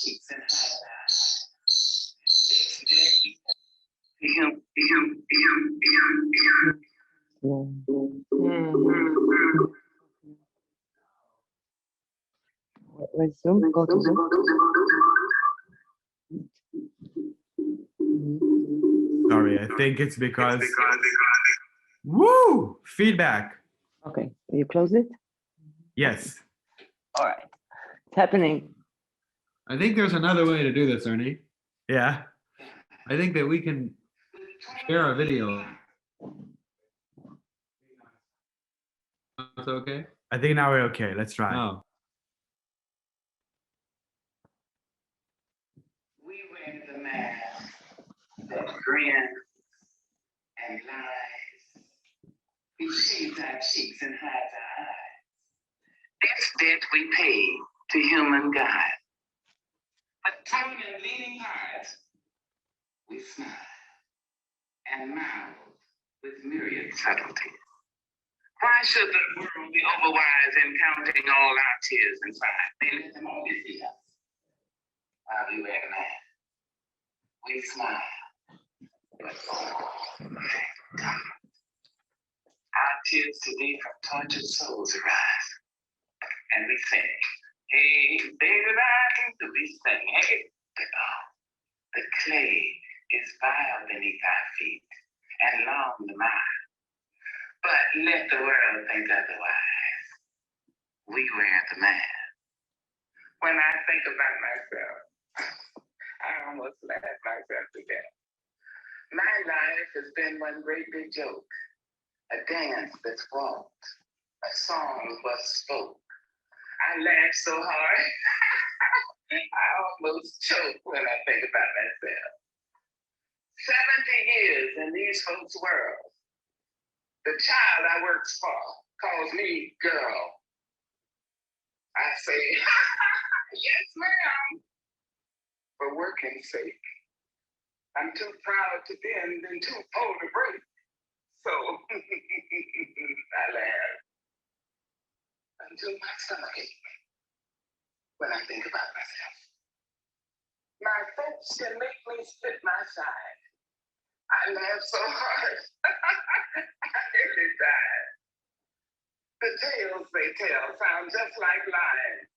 cheeks and highlights. Resume. Go to Zoom. Sorry, I think it's because. Woo! Feedback. Okay, you close it? Yes. All right. It's happening. I think there's another way to do this, Ernie. Yeah. I think that we can share a video. That's okay? I think now we're okay. Let's try. Oh. We wear the mask that grins and lies. He shades our cheeks and hides our eyes. This debt we pay to human God. But torn and leaning hearts, we smile and mouth with myriad subtleties. Why should the world be overwise in counting all our tears inside? They let them only see us while we wear the mask. We smile, but oh my God. Our tears today from tortured souls arise. And we sing, hey, baby, we sing, hey, the clay is vile beneath our feet and long the mile. But let the world think otherwise. We wear the mask. When I think about myself, I almost laugh myself to death. My life has been one great big joke, a dance that's walked, a song was spoke. I laugh so hard, I almost choke when I think about myself. 70 years in these folks' world. The child I works for calls me girl. I say, yes, ma'am, for working's sake. I'm too proud to bend and too old to break. So I laugh until my stomach aches when I think about myself. My folks can make me split my side. I laugh so hard, I nearly died. The tales they tell sound just like lying.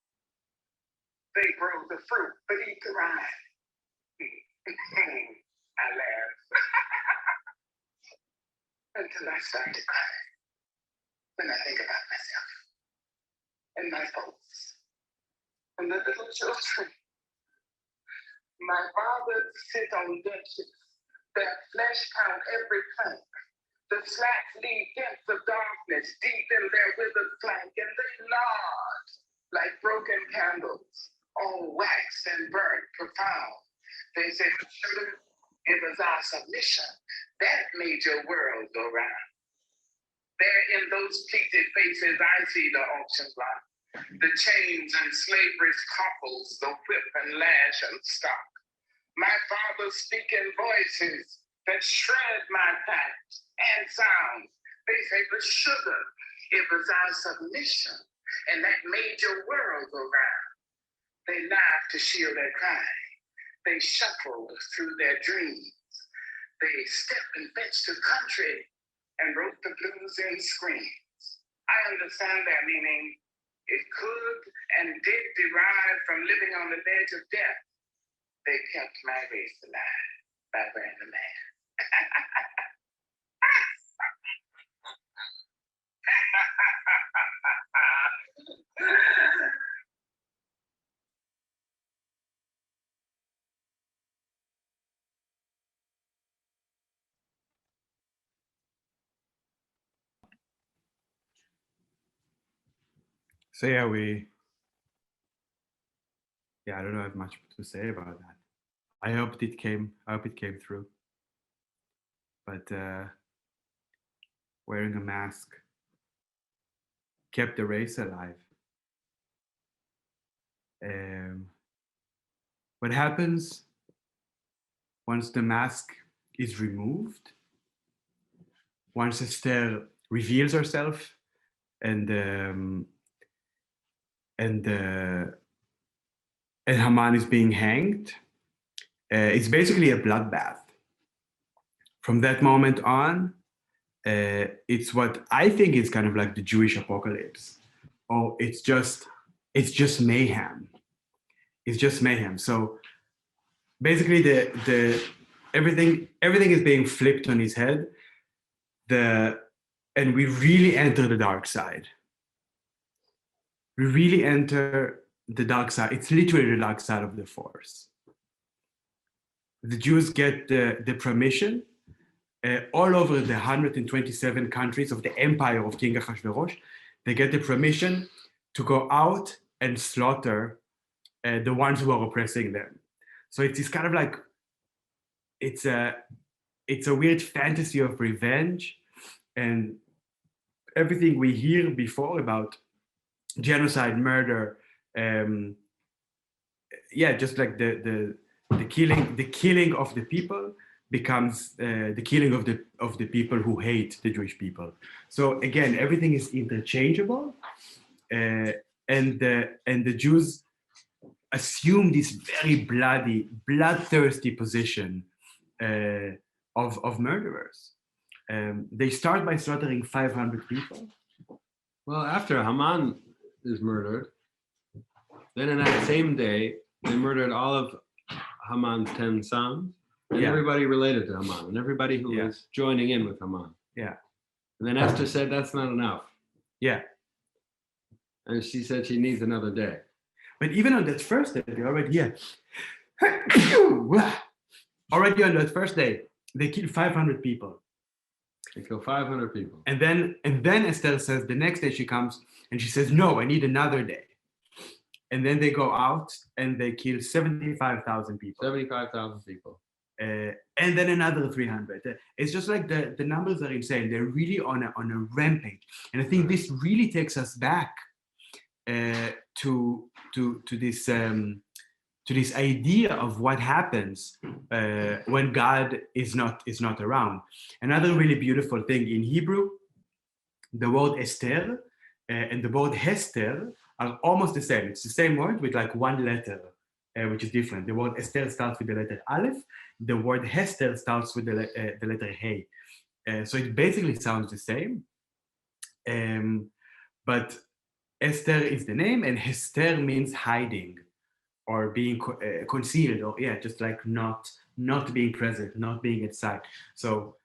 They grow the fruit, but eat the rind. I laugh until I start to cry when I think about myself and my folks and the little children. My fathers sit on benches, their flesh count every plank. The slats leave dents of darkness deep in their withered flank, and they nod like broken candles, all waxed and burnt profound. They say, it was our submission that made your world go round. There in those pleated faces, I see the auction block, the chains and slavery's couples, the whip and lash and stock. My father's speaking voices that shred my facts and sounds. They say, but sugar, it was our submission, and that made your world go round. They laughed to shield their crying. They shuffled through their dreams. They stepped and fetched the country and wrote the blues in screams. I understand their meaning. It could and did derive from living on the edge of death. They kept my race alive by wearing the mask. So I don't have much to say about that. I hope it came through. But wearing a mask kept the race alive. What happens once the mask is removed? Once Esther reveals herself and Haman is being hanged, it's basically a bloodbath. From that moment on, it's what I think is kind of like the Jewish apocalypse. Oh, it's just mayhem. It's just mayhem. So basically, the everything is being flipped on his head. And we really enter the dark side. We really enter the dark side. It's literally the dark side of the Force. The Jews get the permission all over the 127 countries of the empire of King Ahasuerus. They get the permission to go out and slaughter the ones who are oppressing them. So it's kind of like, it's a weird fantasy of revenge, and everything we hear before about genocide, murder, just like the killing of the people becomes the killing of the people who hate the Jewish people. So again, everything is interchangeable, and the Jews assume this very bloody, bloodthirsty position of murderers. They start by slaughtering 500 people. Well, after Haman is murdered, then in that same day, they murdered all of Haman's 10 sons and everybody related to Haman and everybody who was joining in with Haman. Yeah. And then Esther said, that's not enough. Yeah. And she said she needs another day. But even on that first day, they already on that first day, they killed 500 people. They killed 500 people. And then Esther says, the next day she comes and she says, no, I need another day. And then they go out and they kill 75,000 people. 75,000 people. And then another 300. It's just like the numbers are insane. They're really on a rampage. And I think this really takes us back to this idea of what happens when God is not around. Another really beautiful thing in Hebrew, the word Esther and the word Hester are almost the same. It's the same word with like one letter, which is different. The word Esther starts with the letter Aleph. The word Hester starts with the letter Hey. So it basically sounds the same. But Esther is the name, and Hester means hiding or being concealed, or just like not being present, not being at sight. So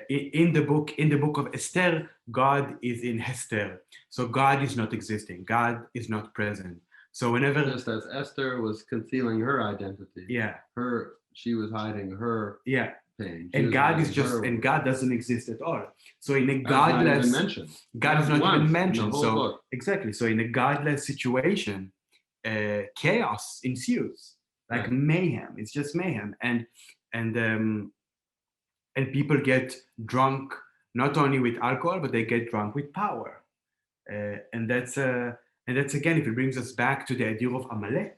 in the book of Esther, God is in Hester. So God is not existing. God is not present. So whenever, just as Esther was concealing her identity, she was hiding her pain. And God is and God doesn't exist at all. So in a godless, God is not even mentioned. So book. Exactly. So in a godless situation, chaos ensues. like mayhem. It's just mayhem, and people get drunk not only with alcohol, but they get drunk with power, and that's again, if it brings us back to the idea of Amalek,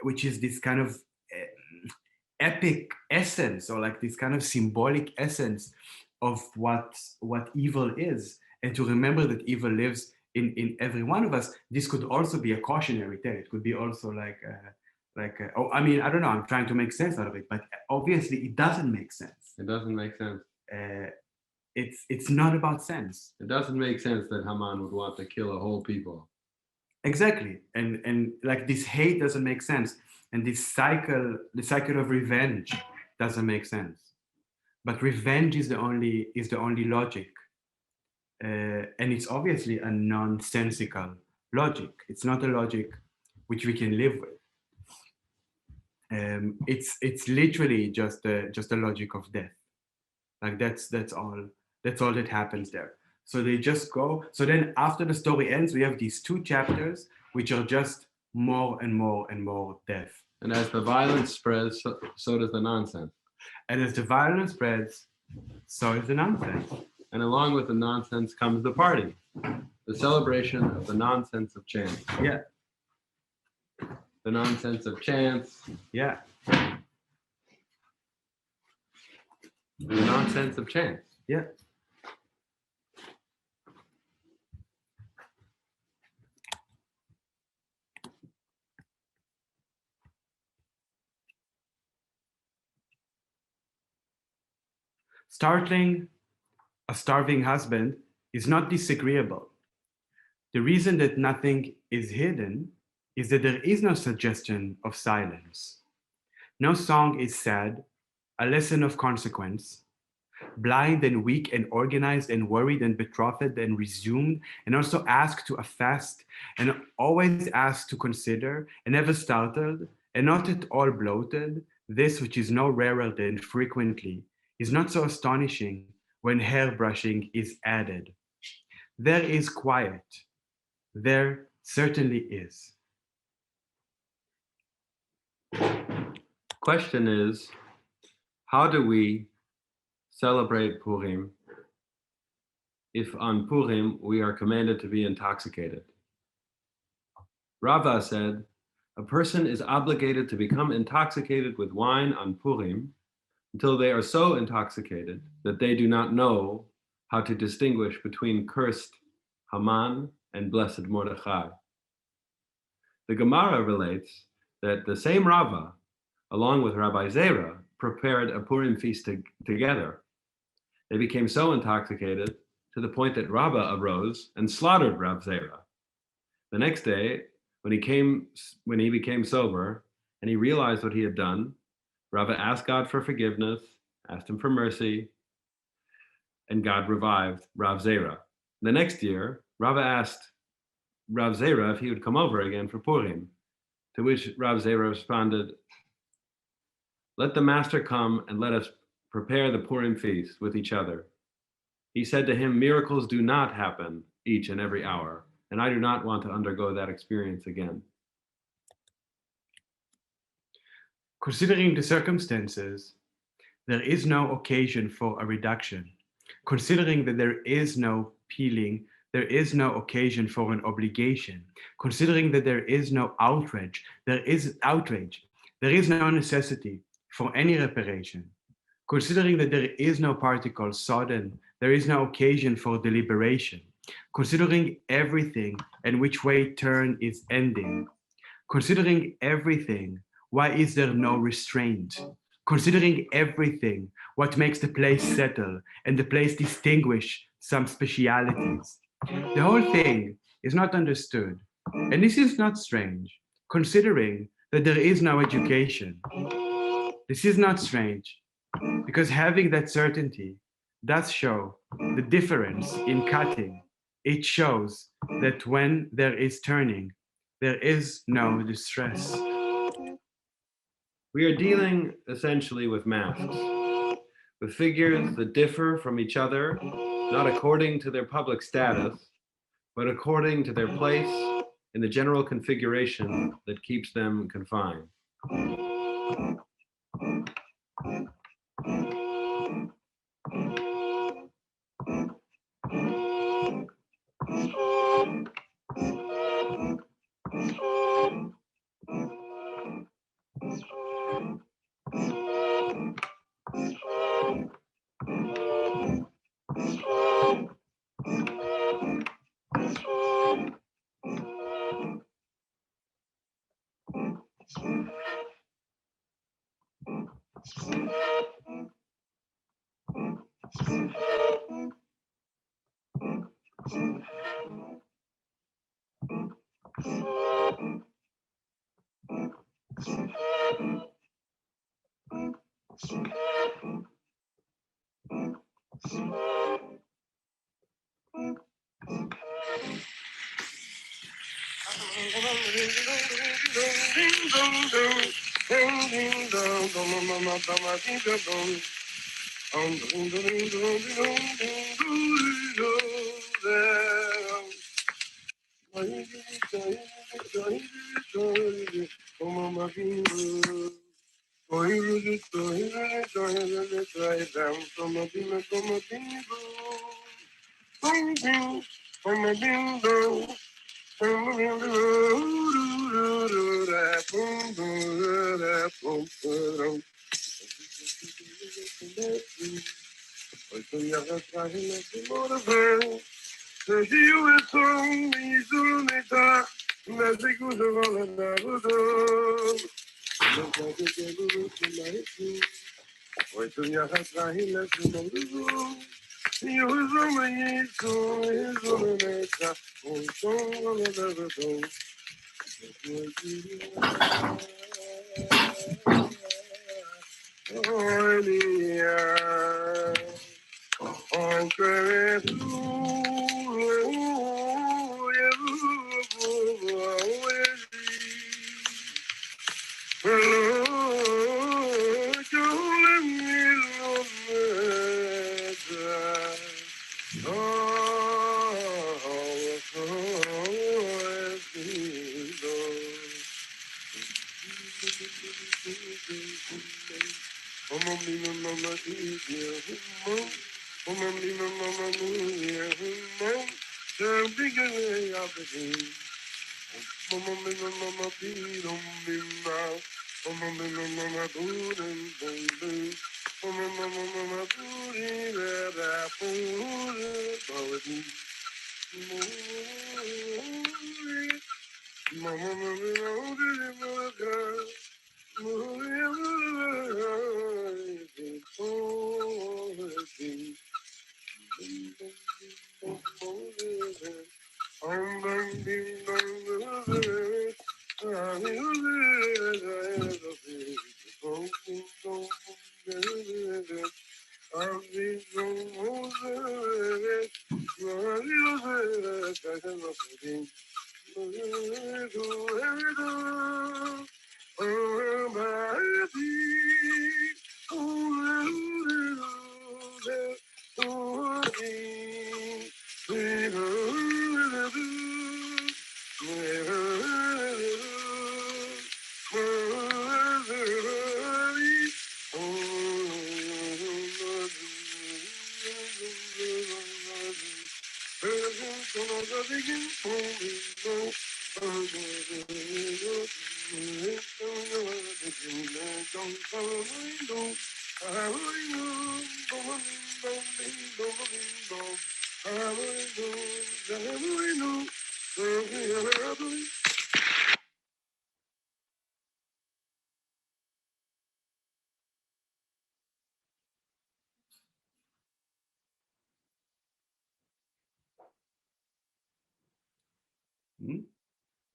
which is this kind of epic essence, or like this kind of symbolic essence of what evil is, and to remember that evil lives in every one of us. This could also be a cautionary tale. It could be also oh, I mean, I don't know, I'm trying to make sense out of it, but obviously it doesn't make sense. It doesn't make sense. It's not about sense. It doesn't make sense that Haman would want to kill a whole people. Exactly, and like this hate doesn't make sense, and the cycle of revenge doesn't make sense. But revenge is the only logic, and it's obviously a nonsensical logic. It's not a logic which we can live with. It's literally just a logic of death. Like that's all that happens there. So they just go. So then after the story ends, we have these 2 chapters which are just more and more and more death. And as the violence spreads, so does the nonsense. And as the violence spreads, so is the nonsense. And along with the nonsense comes the party, the celebration of the nonsense of chance. Yeah. The nonsense of chance. Yeah. The nonsense of chance. Yeah. Startling a starving husband is not disagreeable. The reason that nothing is hidden is that there is no suggestion of silence. No song is sad, a lesson of consequence. Blind and weak and organized and worried and betrothed and resumed, and also asked to a fast, and always asked to consider, and never startled, and not at all bloated, this which is no rarer than frequently, is not so astonishing when hair brushing is added. There is quiet. There certainly is. Question is, how do we celebrate Purim if on Purim we are commanded to be intoxicated? Rava said, a person is obligated to become intoxicated with wine on Purim until they are so intoxicated that they do not know how to distinguish between cursed Haman and blessed Mordechai. The Gemara relates that the same Rava, along with Rabbi Zera, prepared a Purim feast together. They became so intoxicated to the point that Rava arose and slaughtered Rav Zera. The next day, when he became sober and he realized what he had done, Rava asked God for forgiveness, asked him for mercy, and God revived Rav Zera. The next year, Rava asked Rav Zera if he would come over again for Purim, to which Rav Zera responded, let the master come and let us prepare the Purim feast with each other. He said to him, miracles do not happen each and every hour, and I do not want to undergo that experience again. Considering the circumstances, there is no occasion for a reduction. Considering that there is no peeling, there is no occasion for an obligation. Considering that there is no outrage, there is no necessity for any reparation. Considering that there is no particle sodden, there is no occasion for deliberation. Considering everything and which way turn is ending. Considering everything, why is there no restraint? Considering everything, what makes the place settle and the place distinguish some specialities. The whole thing is not understood, and this is not strange, considering that there is no education. This is not strange, because having that certainty does show the difference in cutting. It shows that when there is turning, there is no distress. We are dealing essentially with masks, with figures that differ from each other, not according to their public status, but according to their place in the general configuration that keeps them confined.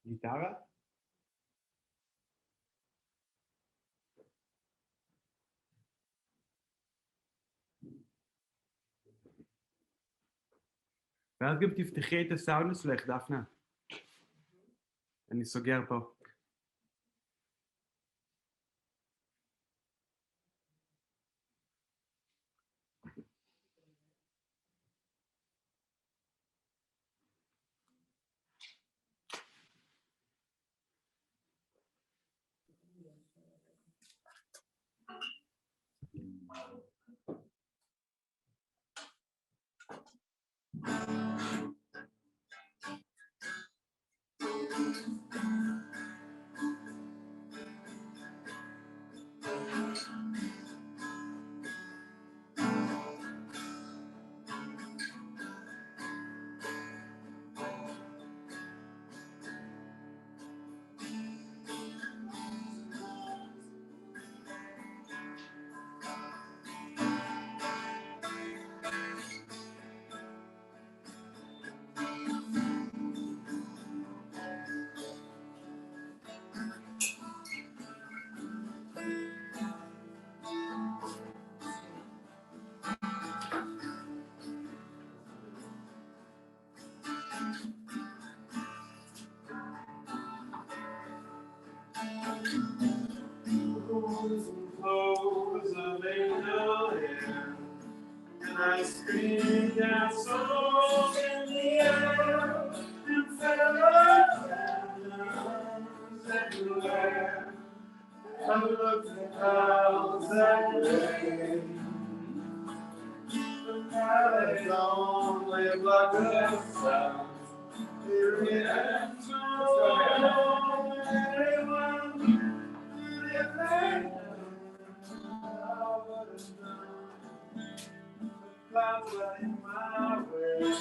Guitarra? ואז גם תפתחי את הסאונד שלך, דפנה. אני סוגר פה. Flows of angel hair, and I screamed out souls in the air, and felt everywhere. I looked at clouds that way, the valley only blocked the sun. Everyone clouds were in my way.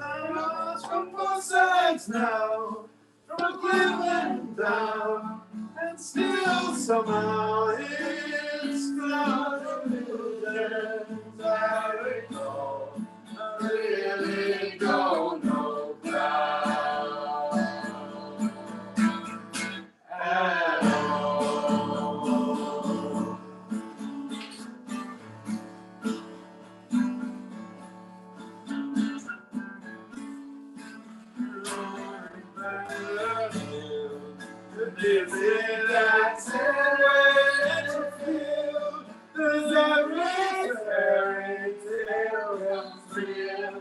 I was from both sides now, from a given down, and still somehow it's clouds of illusions I recall. I really don't know clouds at all. Is it that same to feel? Does every fairy tale comes real?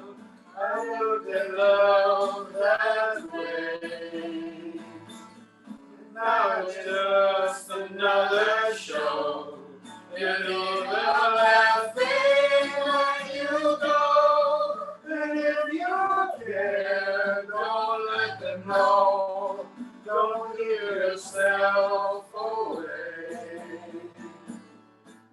I looked at love that way. Now it's just another show. And even laughing when you go. And if you care, don't let them know. Don't give yourself away.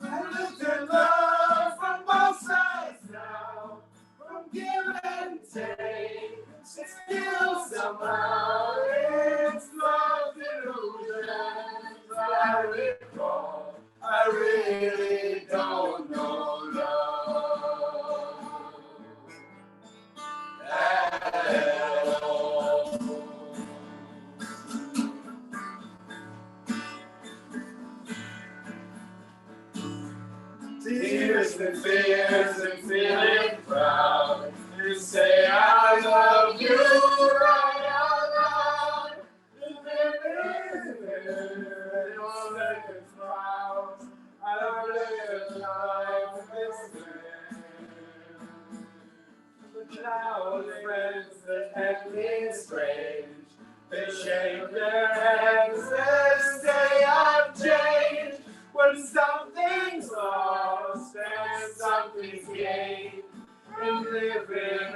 I looked at love from both sides now, from give and take. Still somehow it's love's illusions I recall. I really don't know love at all. Tears and fears and feeling proud. You say I love you right out loud. If it won't let it smile, I don't live life this way. The cloud friends that have been strange, they shake their heads and say I've changed. When something's lost and something's gained, and living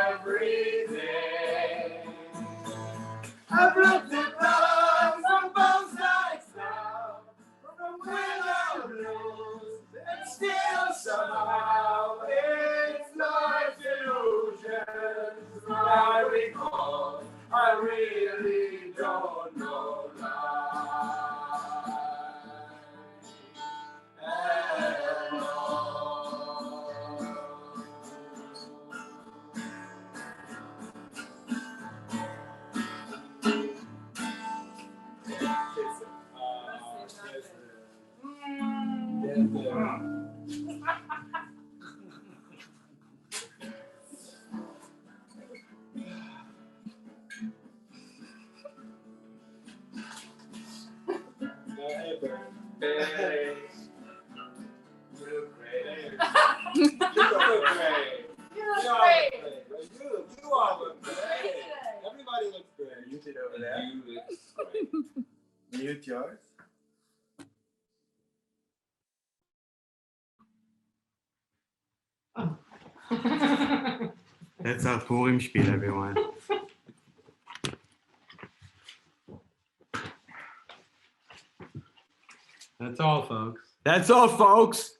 every day. I've looked at love from both sides now, from the willow blues, and still somehow it's life's illusions I recall. I really don't know life at all. Hey, you look great. You look great. You all look great. Everybody looks great. You did over there. You look great. Mute yours. That's our Purim spiel, everyone. That's all, folks. That's all, folks.